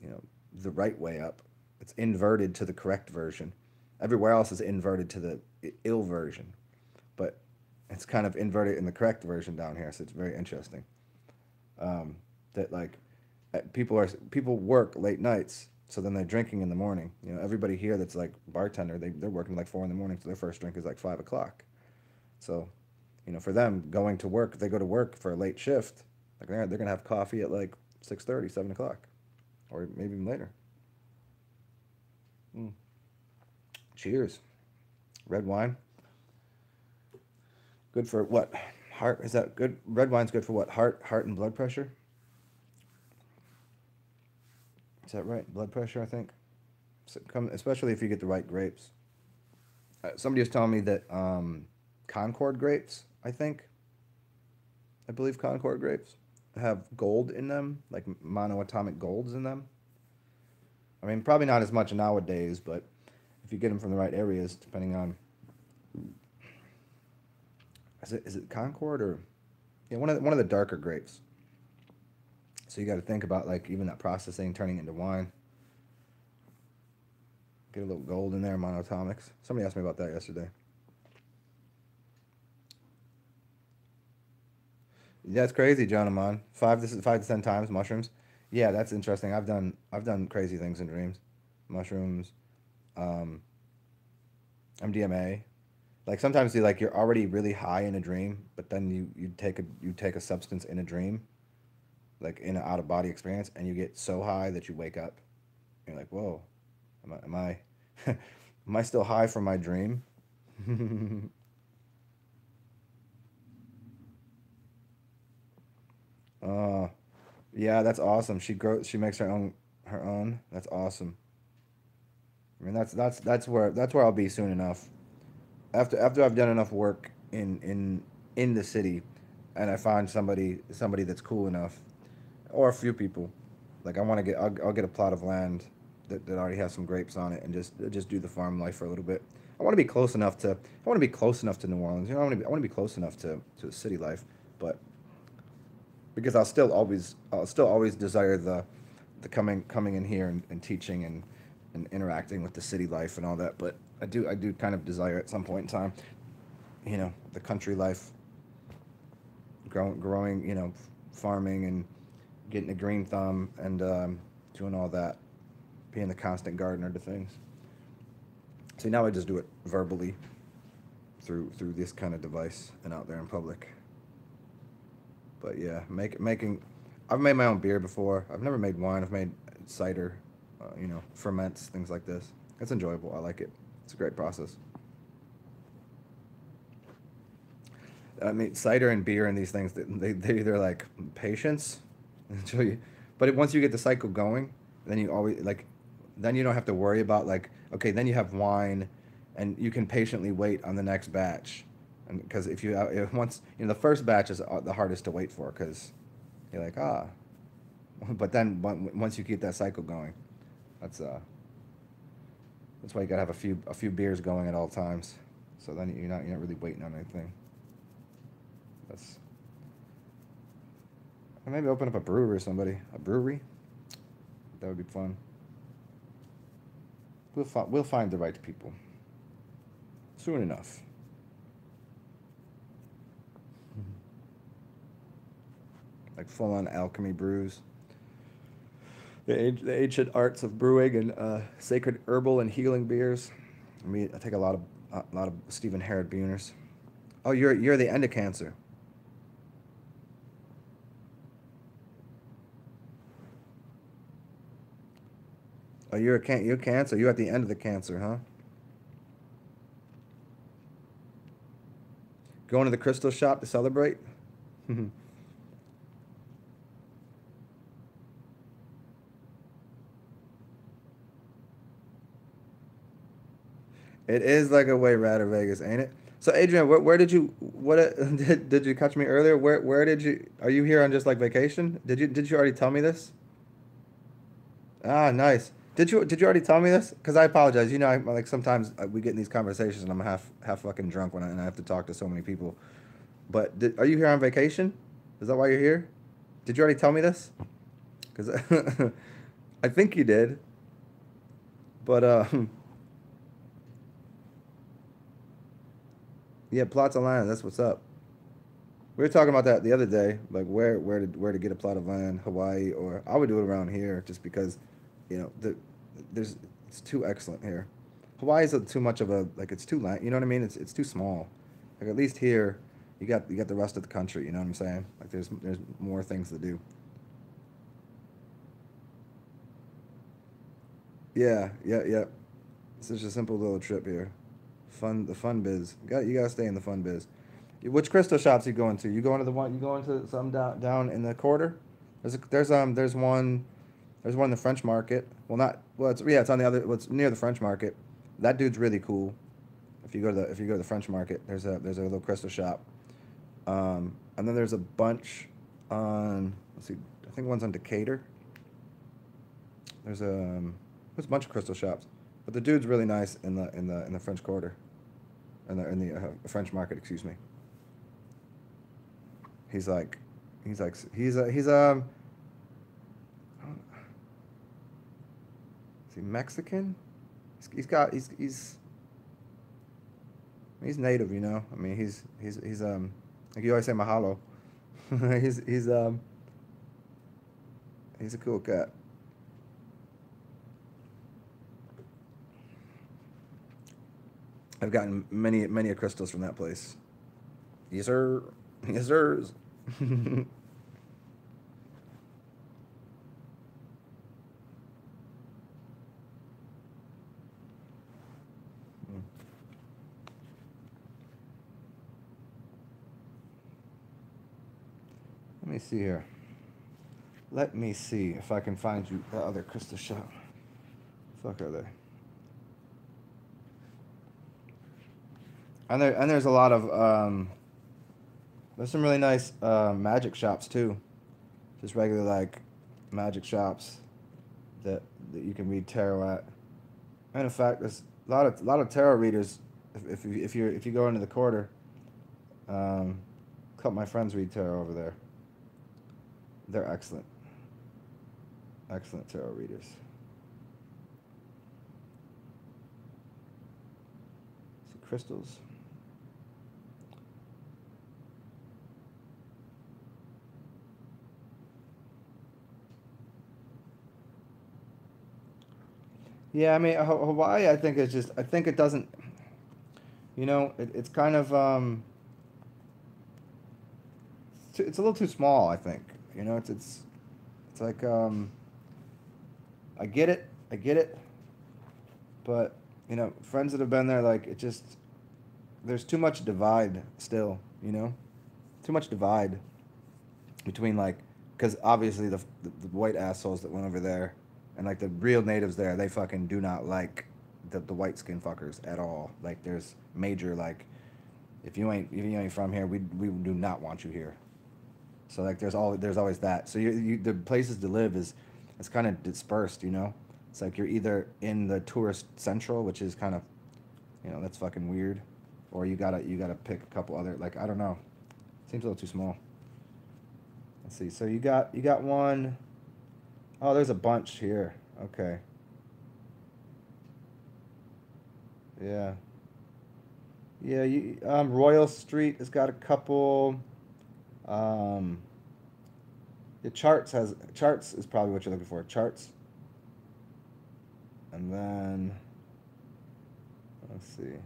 you know the right way up. It's inverted to the correct version. Everywhere else is inverted to the ill version, but it's kind of inverted in the correct version down here. So it's very interesting that like people work late nights, so then they're drinking in the morning. Everybody here that's like bartender, they're working like 4 in the morning, so their first drink is like 5 o'clock. So for them going to work, if they go to work for a late shift, like they're gonna have coffee at like 6:30, 7 o'clock, or maybe even later. Mm. Cheers. Red wine, good for what? Heart, is that good? Red wine's good for what? Heart and blood pressure. Is that right? Blood pressure, I think. So especially if you get the right grapes. Somebody was telling me that Concord grapes, I believe Concord grapes have gold in them, like monoatomic golds in them. I mean, probably not as much nowadays, but if you get them from the right areas, depending on is it Concord or yeah, one of the darker grapes. So you got to think about like even that processing, turning into wine. Get a little gold in there, monoatomics. Somebody asked me about that yesterday. Yeah, it's crazy, John Amon. This is 5 to 10 times mushrooms. Yeah, that's interesting. I've done crazy things in dreams. Mushrooms, um, MDMA. Like sometimes you're already really high in a dream, but then you take a substance in a dream, like in an out of body experience, and you get so high that you wake up. And you're like, whoa, am I still high from my dream? uh, Yeah, that's awesome. She makes her own her own. That's awesome. I mean, that's where I'll be soon enough. After I've done enough work in the city, and I find somebody that's cool enough, or a few people, like I'll get a plot of land that already has some grapes on it, and just do the farm life for a little bit. I want to be close enough to New Orleans. You know, I want to be close enough to city life, but because I'll still always desire the coming in here and teaching and interacting with the city life and all that. But I do kind of desire at some point in time, you know, the country life, growing, you know, farming and getting a green thumb and doing all that, being the constant gardener to things. See, now I just do it verbally through this kind of device and out there in public. But yeah, making I've made my own beer before. I've never made wine. I've made cider, you know, ferments, things like this. It's enjoyable. I like it. It's a great process. I mean, cider and beer and these things, they're like patience until you, but once you get the cycle going, then you always like, then you don't have to worry about like, okay, then you have wine, and you can patiently wait on the next batch, and because if once you know the first batch is the hardest to wait for because you're like but then once you keep that cycle going, that's uh that's why you gotta have a few beers going at all times, so then you're not really waiting on anything. That's Or maybe open up a brewery or somebody. A brewery? That would be fun. We'll find the right people soon enough. Like full on alchemy brews. The ancient arts of brewing and sacred herbal and healing beers. I take a lot of Stephen Herod Beaners. Oh, you're the end of cancer. Oh, you're cancer. You're at the end of the cancer, huh? Going to the crystal shop to celebrate? It is like a way rather Vegas, ain't it? So Adrian, where did you what did you catch me earlier? Where did you are you here on just like vacation? Did you already tell me this? Ah, nice. Did you already tell me this? Because I apologize. You know, like sometimes we get in these conversations and I'm half fucking drunk and I have to talk to so many people. But are you here on vacation? Is that why you're here? Did you already tell me this? Because I think you did. But yeah, plots of land. That's what's up. We were talking about that the other day, like where to get a plot of land, Hawaii, or I would do it around here, just because, you know, there's it's too excellent here. Hawaii's too much of a like it's too land, you know what I mean? It's too small. Like at least here, you got the rest of the country. You know what I'm saying? Like there's more things to do. Yeah, yeah, yeah. It's such a simple little trip here. The fun biz. You gotta stay in the fun biz. Which crystal shops you going to? You going to some down in the quarter? There's one in the French Market. Well, not well. It's on the other. Well, it's near the French Market. That dude's really cool. If you go to the French Market, there's a little crystal shop. And then there's a bunch on. Let's see. I think one's on Decatur. There's a there's a bunch of crystal shops, but the dude's really nice in the French Quarter, in the French Market. Excuse me. He's like, he's I don't- is he Mexican? He's got he's native, you know. I mean, he's like you always say mahalo. He's he's a cool cat. I've gotten many crystals from that place. Yes sir. Yes sirs. Let me see here. Let me see if I can find you the other crystal shop. Fuck are they? And there's a lot of there's some really nice magic shops too. Just regular like magic shops that you can read tarot at. And in fact, there's a lot of tarot readers. If you go into the quarter, a couple of my friends read tarot over there. They're excellent, excellent tarot readers. So crystals. Yeah, I mean Hawaii. I think it's just. I think it doesn't. It's kind of it's a little too small. I think. It's like I get it. I get it. But friends that have been there, like it just there's too much divide still. Too much divide between like because obviously the white assholes that went over there and like the real natives there, they fucking do not like the white skin fuckers at all. Like there's major like if you ain't from here, we do not want you here. So like there's always that. So the places to live is it's kind of dispersed. It's like you're either in the tourist central, which is kind of that's fucking weird, or you gotta pick a couple other like I don't know. Seems a little too small. Let's see. So you got one. Oh, there's a bunch here. Okay. Yeah. Yeah. Royal Street has got a couple. Um, the charts is probably what you're looking for. Charts, and then let's see.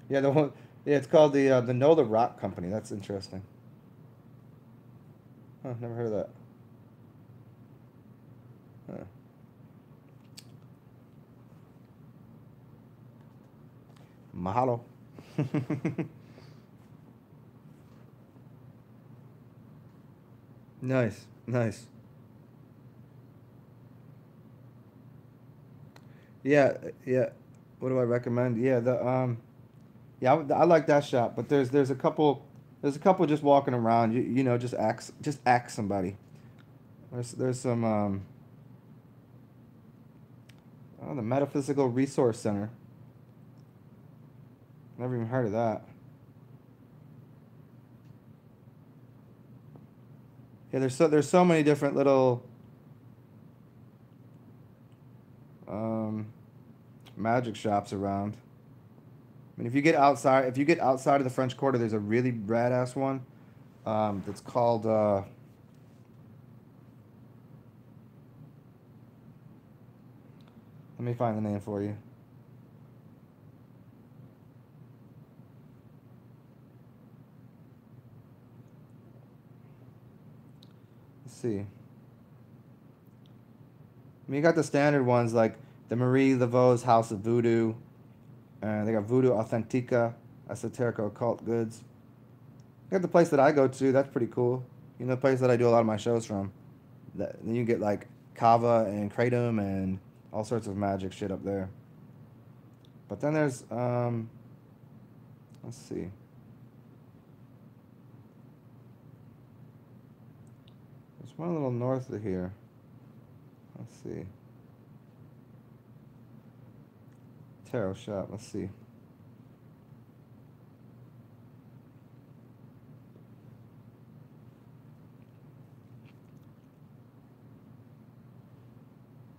Yeah, the one. Yeah, it's called the Know the Rock Company. That's interesting. Huh, never heard of that. Huh. Mahalo. Nice, nice. Yeah, yeah. What do I recommend? Yeah, yeah, I like that shop, but there's a couple just walking around. Just ask somebody. There's some oh, the Metaphysical Resource Center. Never even heard of that. Yeah, there's so many different little um magic shops around. I mean, if you get outside of the French Quarter, there's a really rad ass one. That's called let me find the name for you. Let's see. I mean, you got the standard ones like the Marie Laveau's House of Voodoo, and they got Voodoo Authentica, Esoterico Occult Goods. You got the place that I go to. That's pretty cool. The place that I do a lot of my shows from. Then you get like kava and kratom and all sorts of magic shit up there. But then there's let's see. There's one a little north of here. Let's see. Tarot shop. Let's see.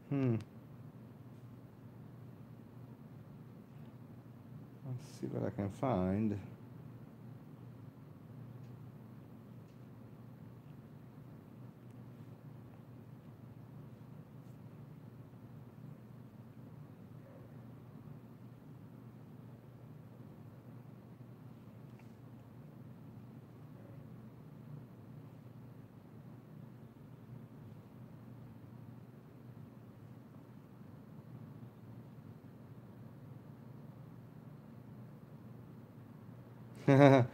Hmm. Let's see what I can find. I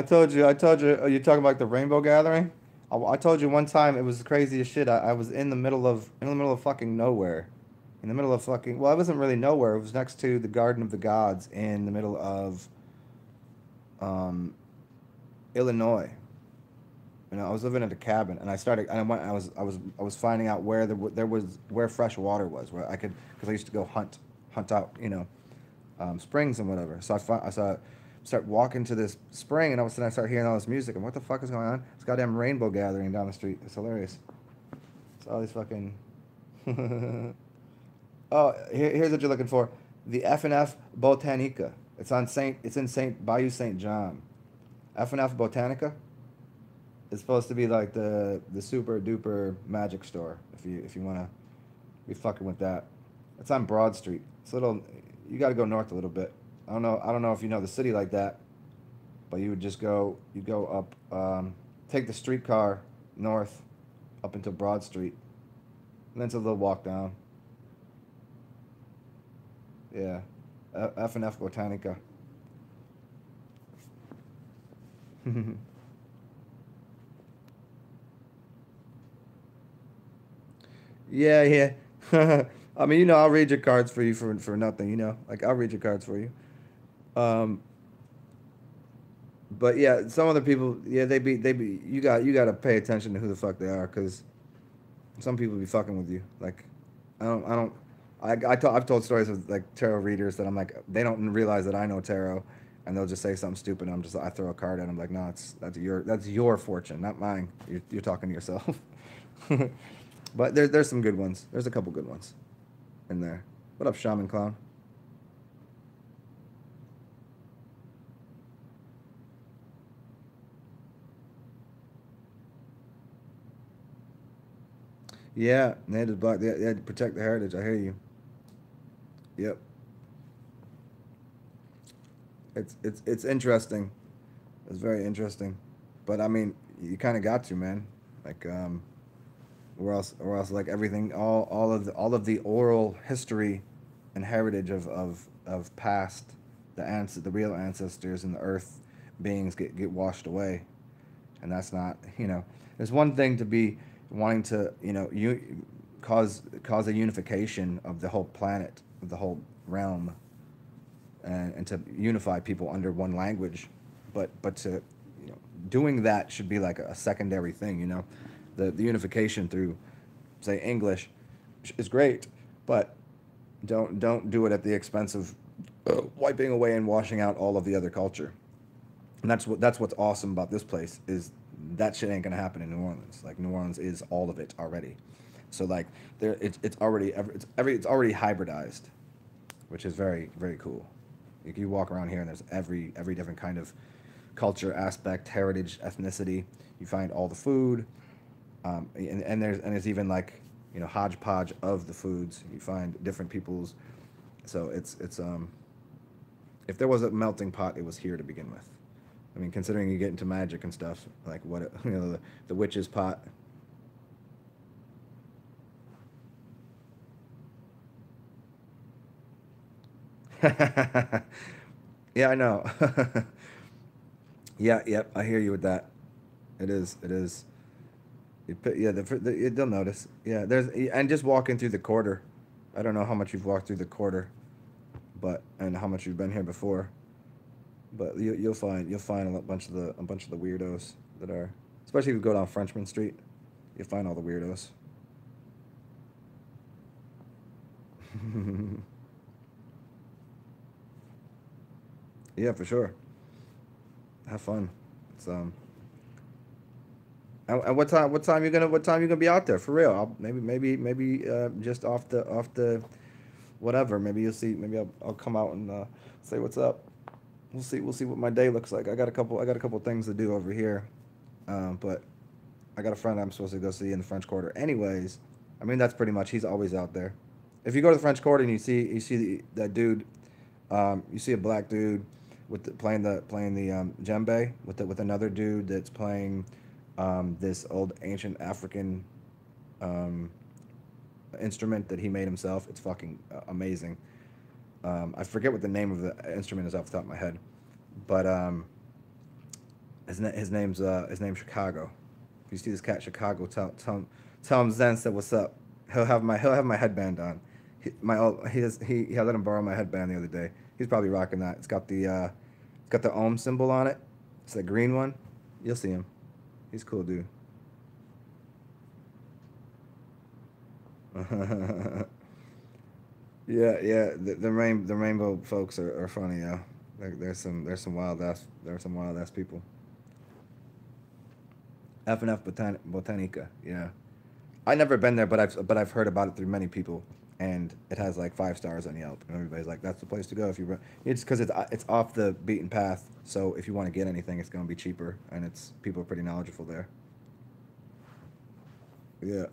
told you, you're talking about the Rainbow Gathering? I told you one time it was the craziest shit. I was in the middle of fucking nowhere. In the middle of fucking, well, it wasn't really nowhere. It was next to the Garden of the Gods in the middle of, um, Illinois. You know, I was living at a cabin, and I was finding out where there was where fresh water was, where I could, because I used to go hunt out, springs and whatever. So I saw, start walking to this spring, and all of a sudden I start hearing all this music, and what the fuck is going on? It's goddamn rainbow gathering down the street. It's hilarious. It's all these fucking. Oh, here's what you're looking for. The F&F Botanica. It's in Saint Bayou Saint John. F&F Botanica is supposed to be like the super duper magic store. If you wanna be fucking with that. It's on Broad Street. It's a little. You got to go north a little bit. I don't know if you know the city like that, but you would just go. You go up. Take the streetcar north, up into Broad Street, and then it's a little walk down. Yeah, F&F Botanica. Yeah, yeah. I mean, I'll read your cards for you for nothing. Like I'll read your cards for you. Um, but yeah, some other people, yeah, they be. You got to pay attention to who the fuck they are, because some people be fucking with you. Like, I don't. I've told stories of like tarot readers that I'm like, they don't realize that I know tarot, and they'll just say something stupid. And I throw a card at them like, no, that's your fortune, not mine. You're talking to yourself. But there's some good ones. There's a couple good ones in there. What up, Shaman Clown? Yeah, native black. They had to protect the heritage. I hear you. Yep. It's interesting. It's very interesting. But I mean, you kind of got to, man. Like, or else, like everything, all of the oral history and heritage of past, the real ancestors and the earth beings get washed away, and that's not, there's one thing to be wanting to, cause a unification of the whole planet, of the whole realm, and to unify people under one language, but to, you know doing that should be like a secondary thing. The unification through, say, English is great, but don't do it at the expense of wiping away and washing out all of the other culture. And that's what's awesome about this place, is that shit ain't gonna happen in New Orleans. Like, New Orleans is all of it already. So like, it's already hybridized, which is very very cool. You walk around here and there's every different kind of culture, aspect, heritage, ethnicity. You find all the food, and there's even like, hodgepodge of the foods. You find different people's. So it's if there was a melting pot, it was here to begin with. I mean, considering you get into magic and stuff, like what the witch's pot. Yeah, I know. Yeah, yep, I hear you with that. It is. Yeah, they'll notice. Yeah, and just walking through the quarter. I don't know how much you've walked through the quarter, and how much you've been here before, but you'll find a bunch of the weirdos that are, especially if you go down Frenchman Street, you'll find all the weirdos. Yeah, for sure. Have fun. It's and what time you gonna be out there for real? Maybe just off the whatever. Maybe you'll see. Maybe I'll come out and say what's up. We'll see what my day looks like. I got a couple things to do over here, but I got a friend I'm supposed to go see in the French Quarter. Anyways, I mean, that's pretty much, he's always out there. If you go to the French Quarter and you see that dude, you see a black dude playing the djembe with another dude that's playing this old ancient African, um, instrument that he made himself. It's fucking amazing. I forget what the name of the instrument is off the top of my head, but his name's Chicago. If you see this cat Chicago, tell him Zen said what's up. He'll have my headband on. I let him borrow my headband the other day. He's probably rocking that. It's got the Ohm symbol on it. It's the green one. You'll see him. He's cool, dude. Yeah. The rainbow folks are funny, yeah. There's some wild ass people. F&F Botanica, yeah. I never been there, but I've heard about it through many people, and it has like 5 stars on Yelp, and everybody's like, that's the place to go if you. It's because it's off the beaten path, so if you want to get anything, it's gonna be cheaper, and it's people are pretty knowledgeable there. Yeah.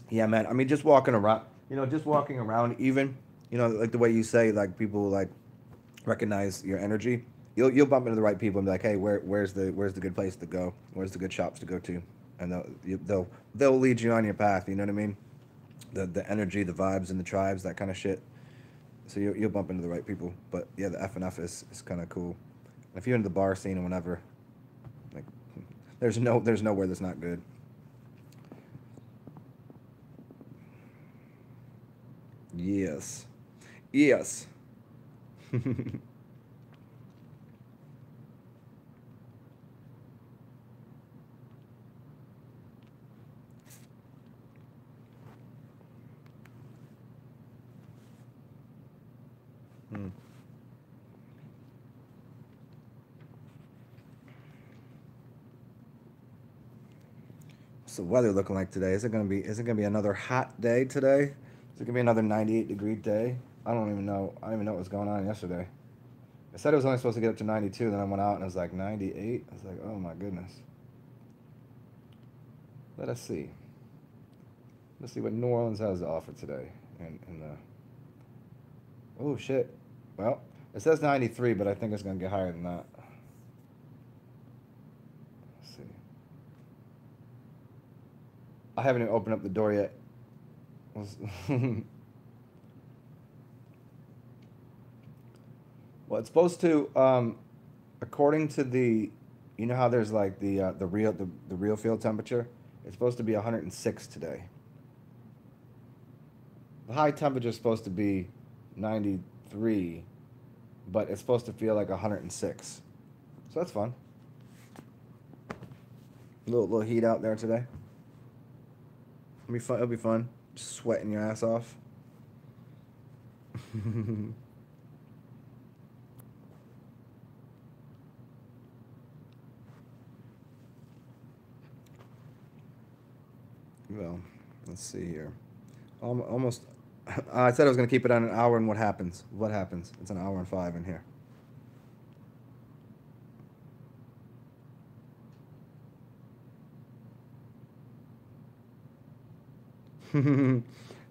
Yeah, man. I mean, just walking around, even, like the way you say, like people like recognize your energy. You'll bump into the right people and be like, hey, where's the good place to go? Where's the good shops to go to? And they'll lead you on your path. You know what I mean? The energy, the vibes, and the tribes, that kind of shit. So you'll bump into the right people. But yeah, the F and F is kind of cool. And if you're into the bar scene or whatever, like, there's nowhere that's not good. Yes. Yes. Hmm. What's the weather looking like today? Is it gonna be another hot day today? Is it gonna be another 98-degree day? I don't even know. I don't even know what was going on yesterday. It said it was only supposed to get up to 92, then I went out and it was like 98. I was like, oh my goodness. Let us see. Let's see what New Orleans has to offer today. In the oh shit. Well, it says 93, but I think it's gonna get higher than that. Let's see. I haven't even opened up the door yet. Well, it's supposed to, according to you know how there's like the real field temperature. It's supposed to be 106 today. The high temperature is supposed to be 93, but it's supposed to feel like 106. So that's fun. Little heat out there today. It'll be fun. It'll be fun. Just sweating your ass off. Well, let's see here. Almost. I said I was going to keep it on an hour, and what happens? What happens? It's an hour and 5 in here.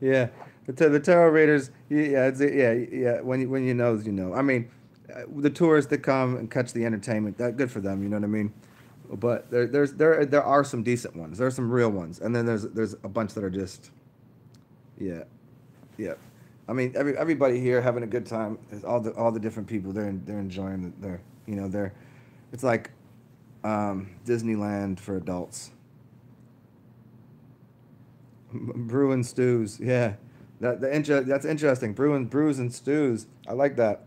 Yeah, the tarot readers. Yeah, yeah. When you know, you know. I mean, the tourists that come and catch the entertainment, that good for them. You know what I mean? But there are some decent ones. There are some real ones, and then there's a bunch that are just, yeah. Yeah, I mean everybody here having a good time. There's all the different people. They're enjoying it. It's like Disneyland for adults. Brewing stews. Yeah, that's interesting. Brewing brews and stews. I like that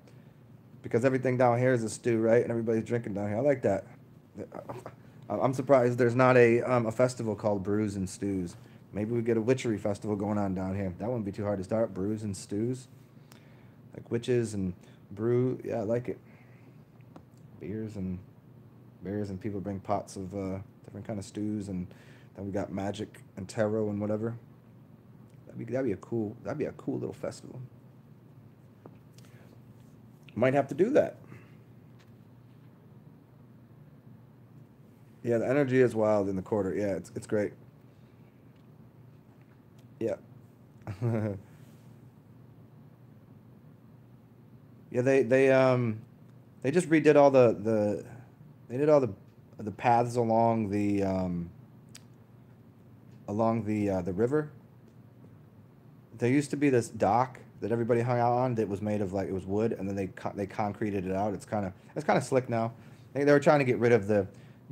because everything down here is a stew, right? And everybody's drinking down here. I like that. I'm surprised there's not a festival called Brews and Stews. Maybe we get a witchery festival going on down here. That wouldn't be too hard to start. Brews and stews, like witches and brew. Yeah, I like it. Beers and beers and people bring pots of different kind of stews, and then we got magic and tarot and whatever. That'd be a cool little festival. Might have to do that. Yeah, the energy is wild in the quarter. Yeah, it's great. Yeah. Yeah, they just redid all they did all the paths along the river. There used to be this dock that everybody hung out on that was made of like it was wood, and then they concreted it out. It's kind of slick now. They were trying to get rid of the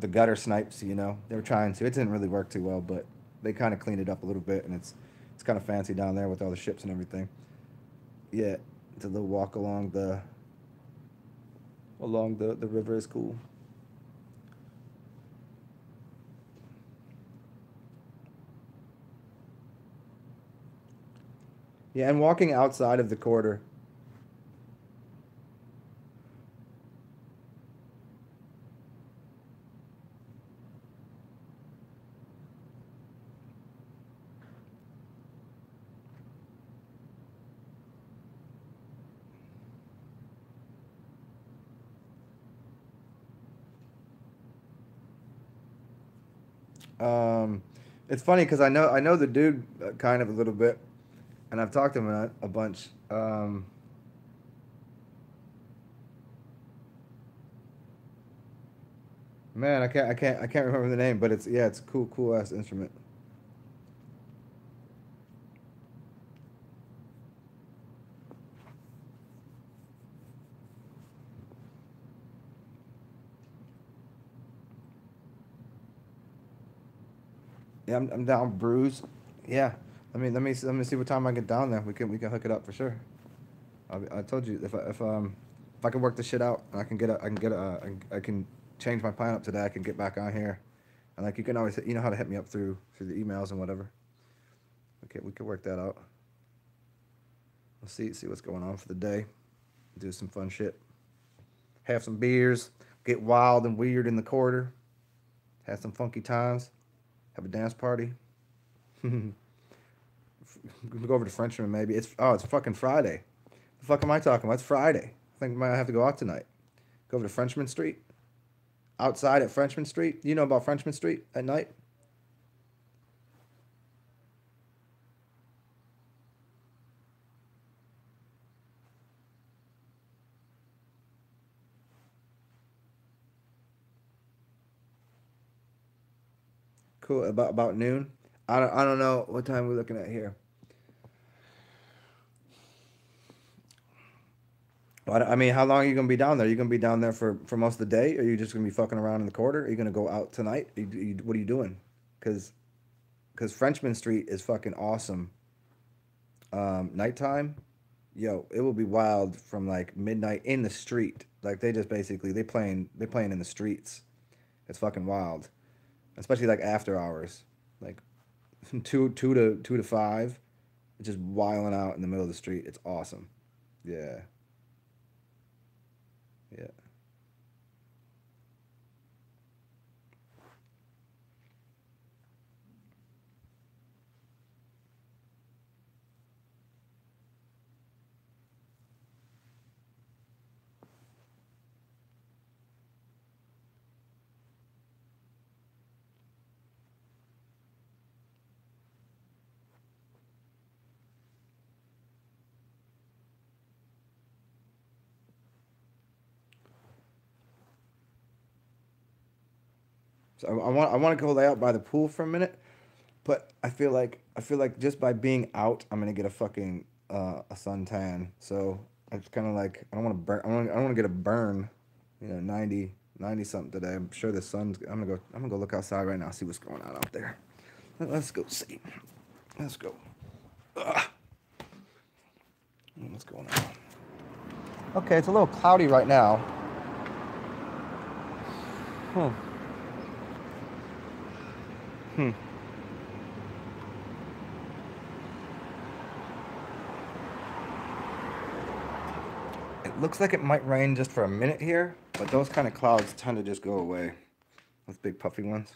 gutter snipes, you know. They were trying to. It didn't really work too well, but they kind of cleaned it up a little bit, and it's kind of fancy down there with all the ships and everything. Yeah, the little walk along the river is cool. Yeah, and walking outside of the quarter. Um, it's funny because I know the dude kind of a little bit, and I've talked to him a bunch. Man, I can't remember the name, but it's a cool ass instrument. Yeah, I'm down bruise. Yeah, let me see what time I get down there. We can hook it up for sure. I told you if I can work this shit out and I can change my plan up today. I can get back on here, and like you can always you know how to hit me up through the emails and whatever. Okay, we can work that out. We'll see what's going on for the day. Do some fun shit. Have some beers. Get wild and weird in the quarter. Have some funky times. Have a dance party. Go over to Frenchman maybe. It's fucking Friday. The fuck am I talking about? It's Friday. I think I might have to go out tonight. Go over to Frenchman Street. Outside at Frenchman Street. You know about Frenchman Street at night? Cool. About noon. I don't know what time we're looking at here. But I mean, how long are you gonna be down there? Are you gonna be down there for most of the day? Or are you just gonna be fucking around in the quarter? Are you gonna go out tonight? What are you doing? Because because Frenchman Street is fucking awesome. Nighttime, yo, it will be wild from like midnight in the street. Like they just basically they playing in the streets. It's fucking wild, especially like after hours, like two to five, just wiling out in the middle of the street. It's awesome. Yeah, yeah. So I want to go lay out by the pool for a minute, but I feel like just by being out, I'm gonna get a fucking a suntan. So it's kind of like I don't want to burn. I don't want to get a burn. 90 something today. I'm sure the sun's. I'm gonna go look outside right now. See what's going on out there. Let's go see. Let's go. Ugh. What's going on? Okay, it's a little cloudy right now. Hmm. Hmm. It looks like it might rain just for a minute here, but those kind of clouds tend to just go away. Those big puffy ones,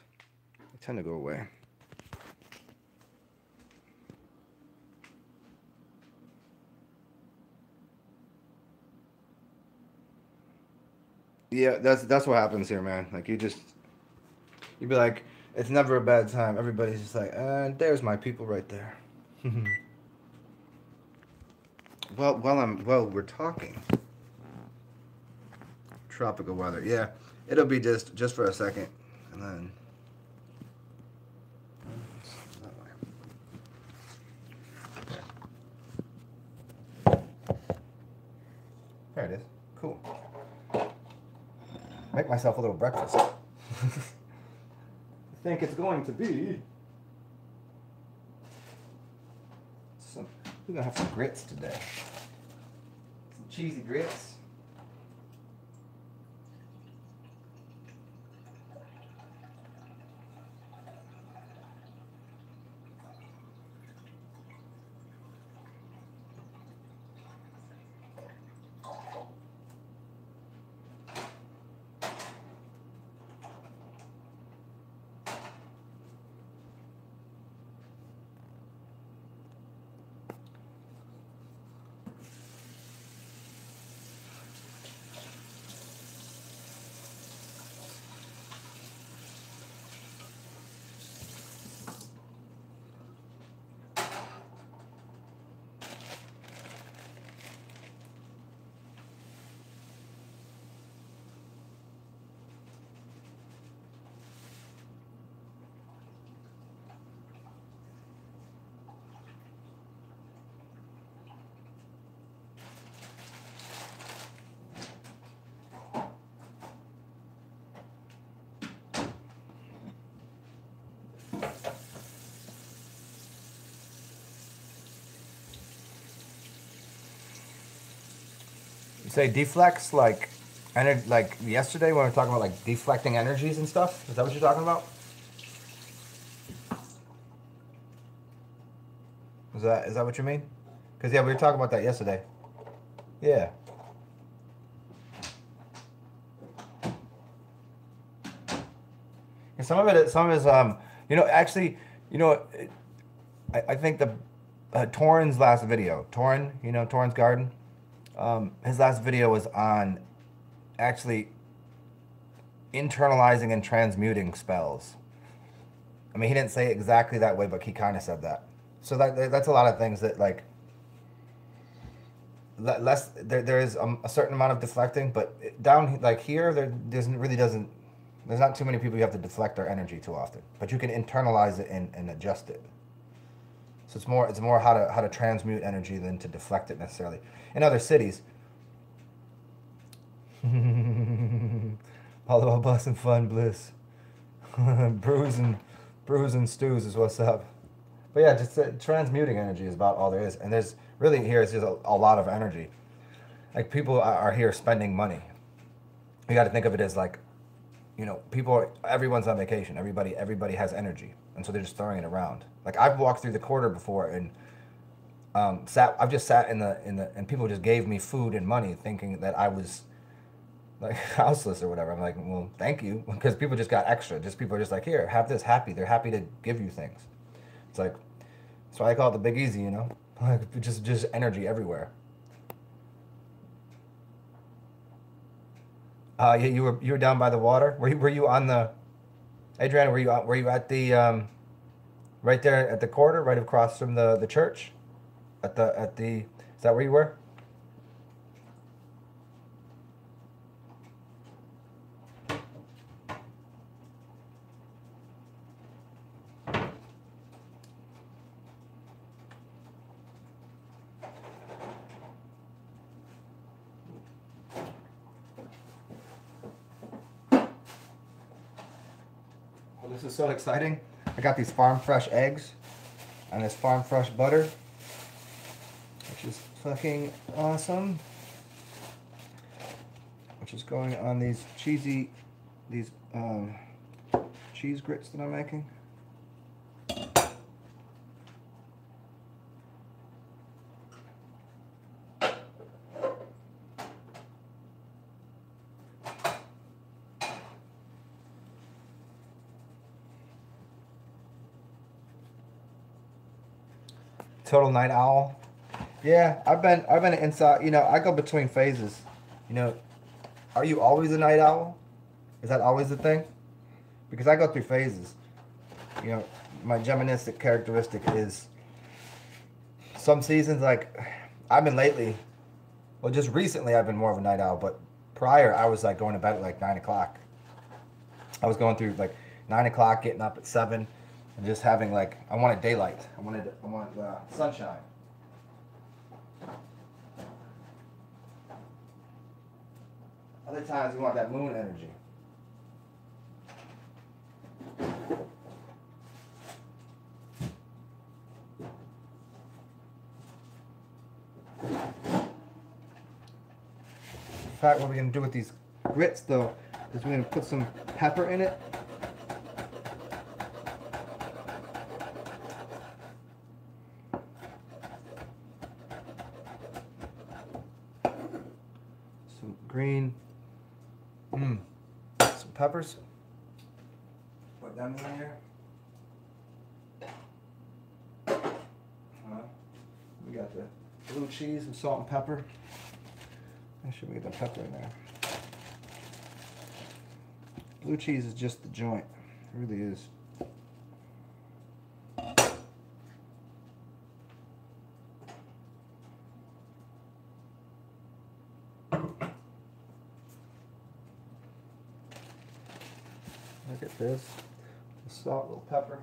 they tend to go away. Yeah, that's what happens here, man. Like you just You'd be like, it's never a bad time. Everybody's just like, there's my people right there. Well, we're talking tropical weather. Yeah, it'll be just for a second, and then that way. There it is. Cool. Make myself a little breakfast. I think it's going to be we're gonna have some grits today. Some cheesy grits. You say deflects like like yesterday when we were talking about like deflecting energies and stuff? Is that what you're talking about? Is that what you mean? Because yeah, we were talking about that yesterday. Yeah. And some of it is actually, I think the Torin's last video, Torin's garden. His last video was on actually internalizing and transmuting spells. I mean, he didn't say it exactly that way, but he kind of said that. So that's a lot of things that like less there is a certain amount of deflecting, but down like here there's not too many people you have to deflect their energy too often, but you can internalize it and adjust it. So it's more how to transmute energy than to deflect it necessarily. In other cities, all about busting fun bliss, brews and stews is what's up. But yeah, just transmuting energy is about all there is, and there's really here is just a lot of energy. Like people are here spending money. You got to think of it as like, everyone's on vacation. Everybody has energy, and so they're just throwing it around. Like I've walked through the quarter before and I've just sat in the and people just gave me food and money thinking that I was like houseless or whatever. I'm like, well, thank you, because people just got extra. Just people are just like, here, have this. They're happy to give you things. It's like that's why I call it the Big Easy, like just energy everywhere. Yeah, you were down by the water. Were you on the Adriana? Were you at the right there at the quarter, right across from the church? Is that where you were? Well, this is so exciting. I got these farm fresh eggs and this farm fresh butter, which is fucking awesome. Which is going on these cheese grits that I'm making. Total night owl. Yeah, I've been inside. I go between phases. Are you always a night owl? Is that always the thing? because I go through phases. You know, my Geministic characteristic is some seasons, like I've been lately, well, just recently I've been more of a night owl, but prior I was like going to bed at like 9 o'clock. I was going through like 9 o'clock, getting up at 7, and just having like, I wanted daylight. I wanted sunshine. Other times we want that moon energy. In fact, what we're going to do with these grits, though, is we're going to put some pepper in it. Some green, some peppers. Put them in here. We got the blue cheese and salt and pepper. Make sure we get the pepper in there. Blue cheese is just the joint. It really is. Look at this. The salt, little pepper.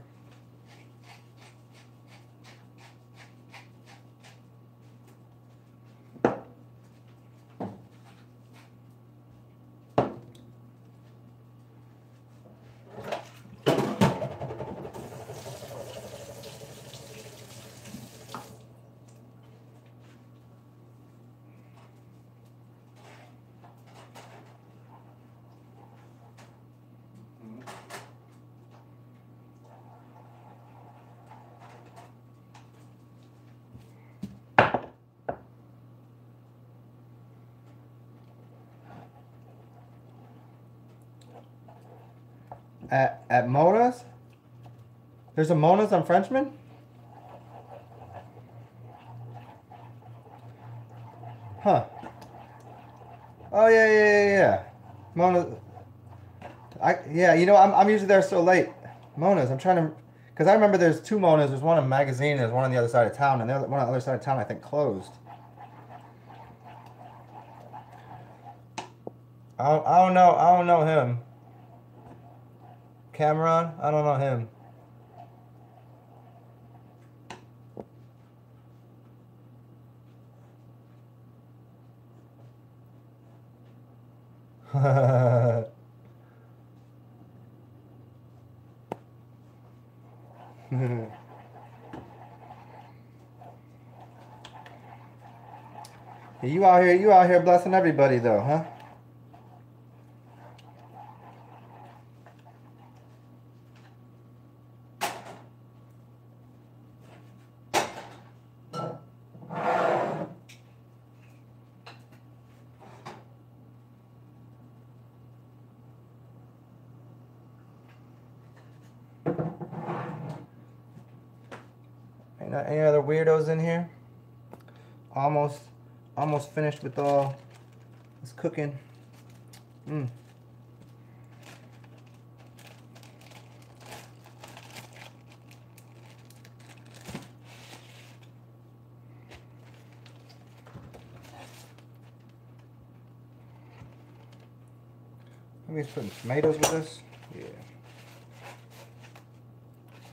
At Mona's? There's a Mona's on Frenchman? Huh. Oh yeah. Mona. Yeah, you know, I'm usually there so late. Mona's, I'm trying to, because I remember there's 2 Mona's. There's one in Magazine, there's one on the other side of town, and the other one on the other side of town I think closed. I don't know him. Cameron? I don't know him. You out here blessing everybody though, huh? Any other weirdos in here? Almost finished with all this cooking. Maybe he's putting tomatoes with this. Yeah.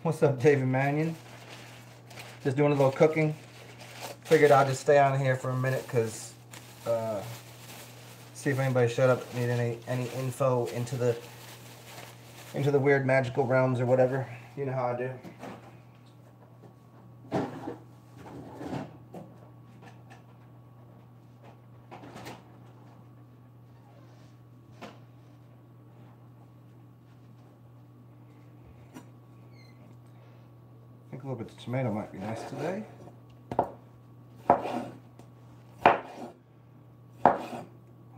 What's up, David Mannion? Just doing a little cooking. Figured I'd just stay on here for a minute because see if anybody showed up, need any info into the weird magical realms or whatever. You know how I do. I think a little bit of tomato might be nice today.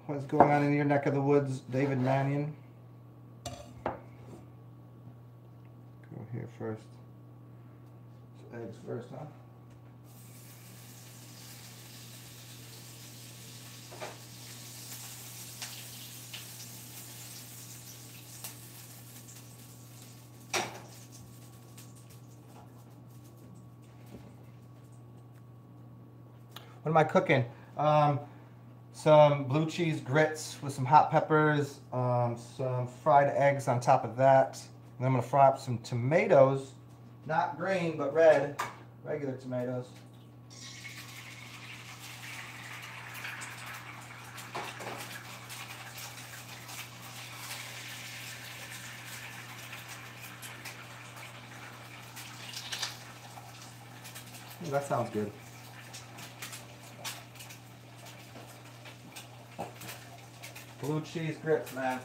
What's going on in your neck of the woods, David Mannion? Go here first. So eggs first, huh? What am I cooking? Some blue cheese grits with some hot peppers, some fried eggs on top of that. And I'm gonna fry up some tomatoes, not green but red, regular tomatoes. Ooh, that sounds good. Blue cheese grits, man.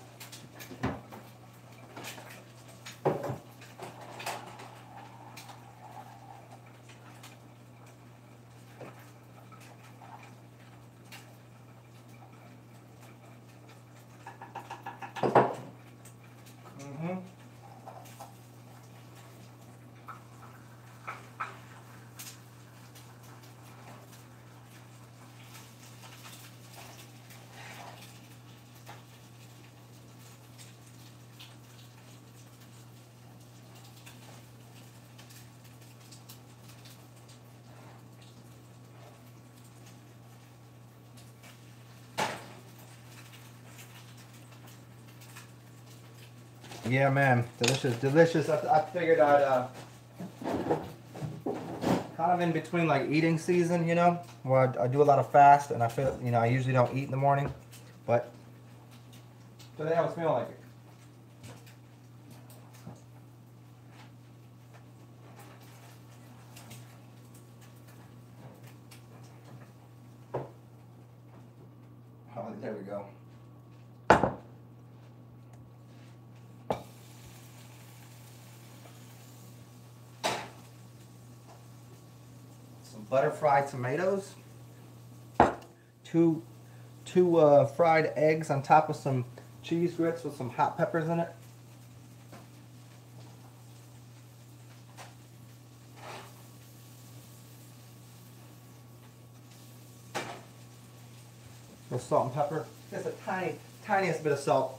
Mm-hmm. Yeah, man, delicious, delicious. I figured I'd kind of in between like eating season, you know, where I do a lot of fast, and I feel, you know, I usually don't eat in the morning, but today I was feeling like it. Oh, there we go. Butter fried tomatoes, two fried eggs on top of some cheese grits with some hot peppers in it. With salt and pepper. Just a tiniest bit of salt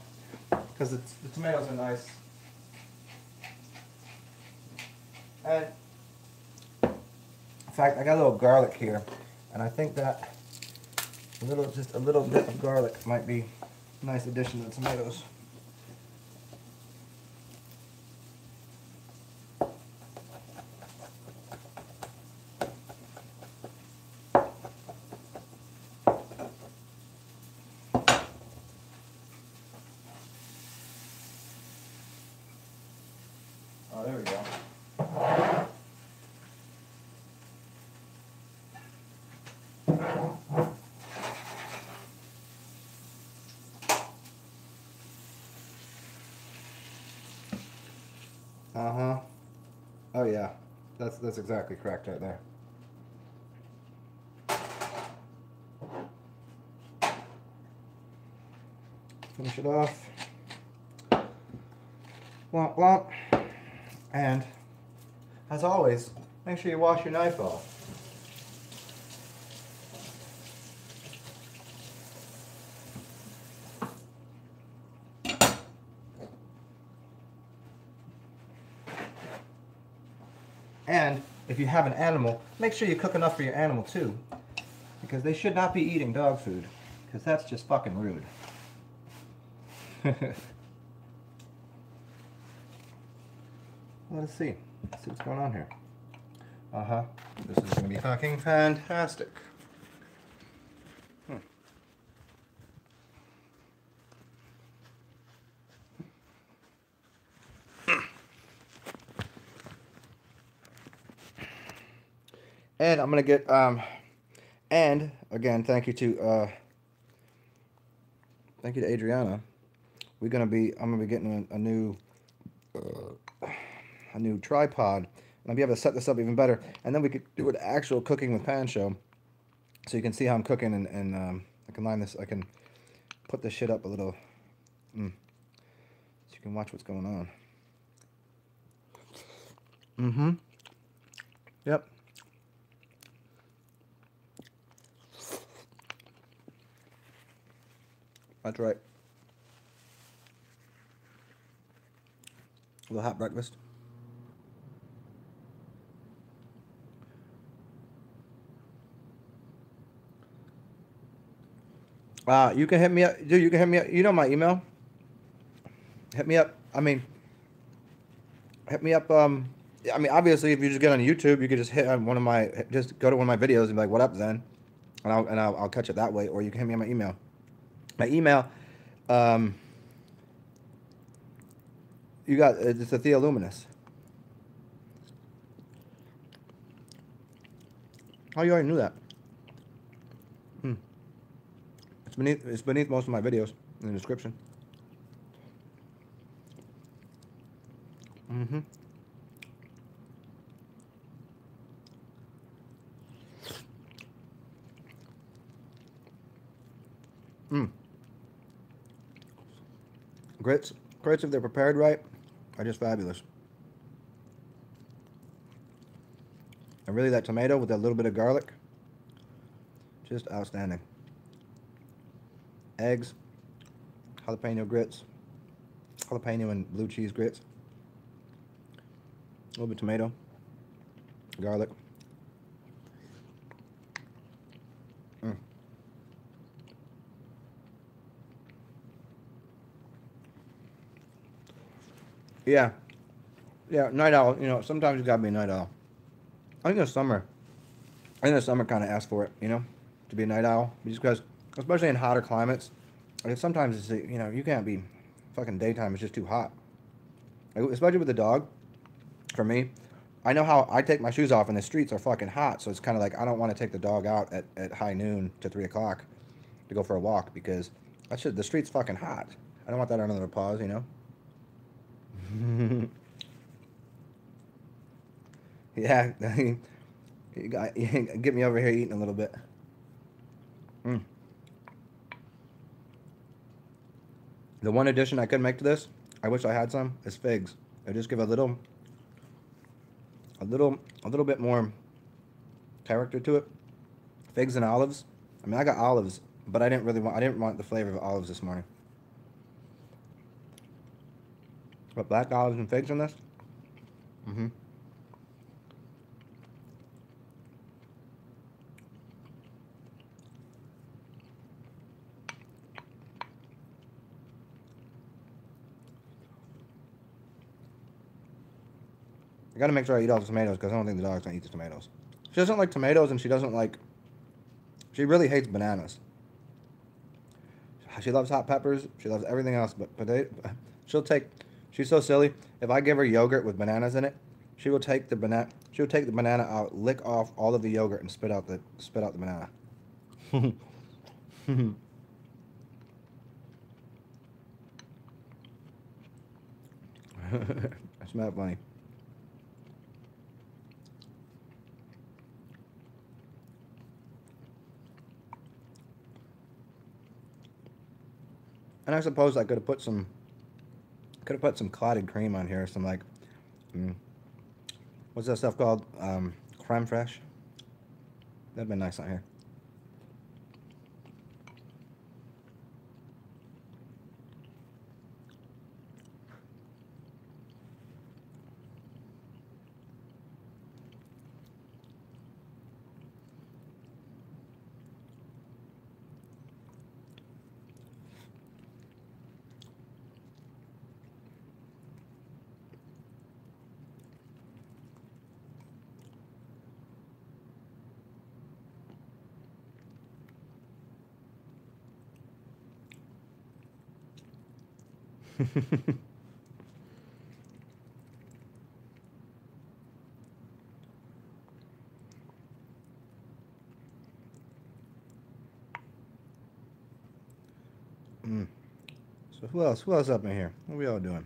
because the tomatoes are nice. And in fact, I got a little garlic here, and I think that just a little bit of garlic might be a nice addition to the tomatoes. Oh, there we go. Uh-huh. Oh yeah. That's exactly correct right there. Finish it off. Womp womp. And as always, make sure you wash your knife off. And if you have an animal, make sure you cook enough for your animal too, because they should not be eating dog food, because that's just fucking rude. Let's see. Let's see what's going on here. Uh-huh. This is going to be fucking fantastic. And I'm gonna get and again, thank you to Adriana. I'm gonna be getting a new tripod, and I'll be able to set this up even better. And then we could do an actual cooking with pan show, so you can see how I'm cooking, and I can line this. I can put this shit up a little, so you can watch what's going on. Mm-hmm. Yep. That's right. A little hot breakfast. You can hit me up, dude. You can hit me up. You know my email. Hit me up. I mean, hit me up. I mean, obviously, if you just get on YouTube, you could just hit on one of my, just go to one of my videos and be like, "What up, Zen?" And I'll catch it that way. Or you can hit me on my email. My email, um, you got it's a Theoluminous. Oh, you already knew that. Hmm. It's beneath most of my videos in the description. Mm-hmm. Mm. Grits, grits if they're prepared right, are just fabulous. And really, that tomato with that little bit of garlic, just outstanding. Eggs, jalapeno grits, jalapeno and blue cheese grits, a little bit of tomato, garlic. Mm. Yeah, yeah, night owl. You know, sometimes you gotta be a night owl. I think the summer, I think the summer kind of asks for it. You know, to be a night owl, just because, especially in hotter climates, like sometimes it's you know you can't be, fucking daytime is just too hot. Like, especially with the dog. For me, I know how I take my shoes off and the streets are fucking hot, so it's kind of like I don't want to take the dog out at high noon to 3 o'clock to go for a walk because the street's fucking hot. I don't want that under the paws, you know. Yeah, you get me over here eating a little bit. Mm. The one addition I could make to this, I wish I had some, is figs. I just give a little bit more character to it. Figs and olives. I mean, I got olives, but I didn't want the flavor of olives this morning. But black olives and figs in this. Mm-hmm. I gotta make sure I eat all the tomatoes because I don't think the dog's gonna eat the tomatoes. She doesn't like tomatoes and she doesn't like. She really hates bananas. She loves hot peppers. She loves everything else, but potato. She'll take. She's so silly. If I give her yogurt with bananas in it, she will take the banana. She will take the banana out, lick off all of the yogurt, and spit out the banana. That's not funny. And I suppose I could have put some clotted cream on here, some like, mm, what's that stuff called? Creme fraiche. That'd been nice on here. Mm. So who else? Who else up in here? What are we all doing?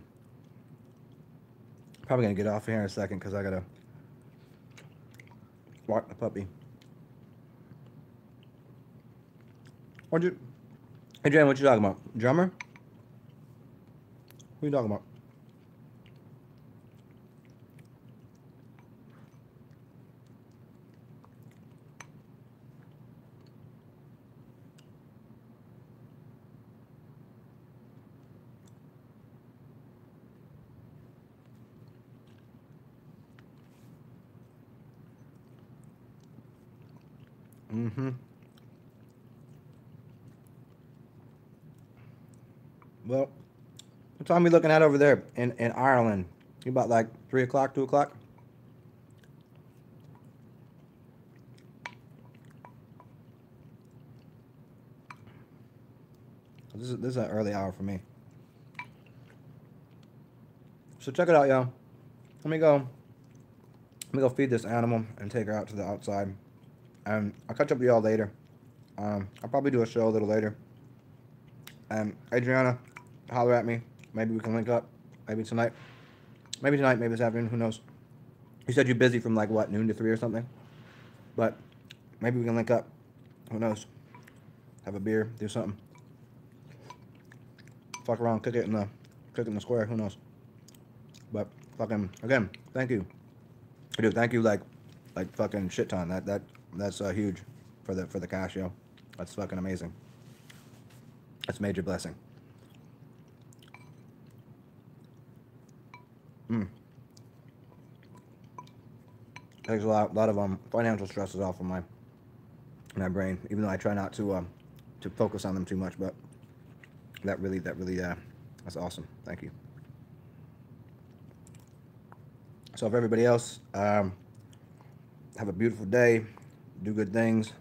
Probably gonna get off here in a second because I gotta walk the puppy. What you? Hey Jen, what you talking about? Drummer? What are you talking about? Mm-hmm. Well, what time are we looking at over there in Ireland? You about like 3 o'clock, 2 o'clock? This is an early hour for me. So check it out, y'all. Let me go. Let me go feed this animal and take her out to the outside. And I'll catch up with y'all later. I'll probably do a show a little later. And Adriana, holler at me. Maybe we can link up. Maybe tonight. Maybe tonight. Maybe this afternoon. Who knows? You said you're busy from like what, noon to 3 or something? But maybe we can link up. Who knows? Have a beer. Do something. Fuck around. Cook it in the square. Who knows? But fucking again, thank you. Dude, thank you like fucking shit ton. That's huge for the cash, yo. That's fucking amazing. That's a major blessing. Takes a lot of financial stresses off of my brain, even though I try not to focus on them too much, but that really that's awesome. Thank you. So if everybody else, have a beautiful day, do good things.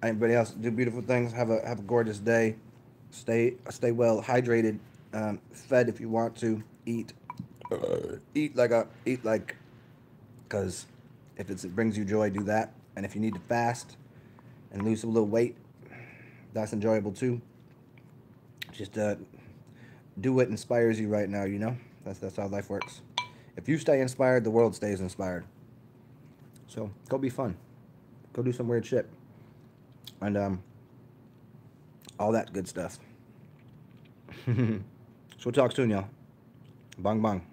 Anybody else, do beautiful things. Have a gorgeous day. Stay well hydrated, fed if you want to. Eat like, because if it brings you joy, do that. And if you need to fast and lose a little weight, that's enjoyable too. Just do what inspires you right now. You know, that's how life works. If you stay inspired, the world stays inspired. So go be fun. Go do some weird shit. And all that good stuff. So we'll talk soon, y'all. Bang bang.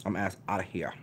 I'm ass out of here.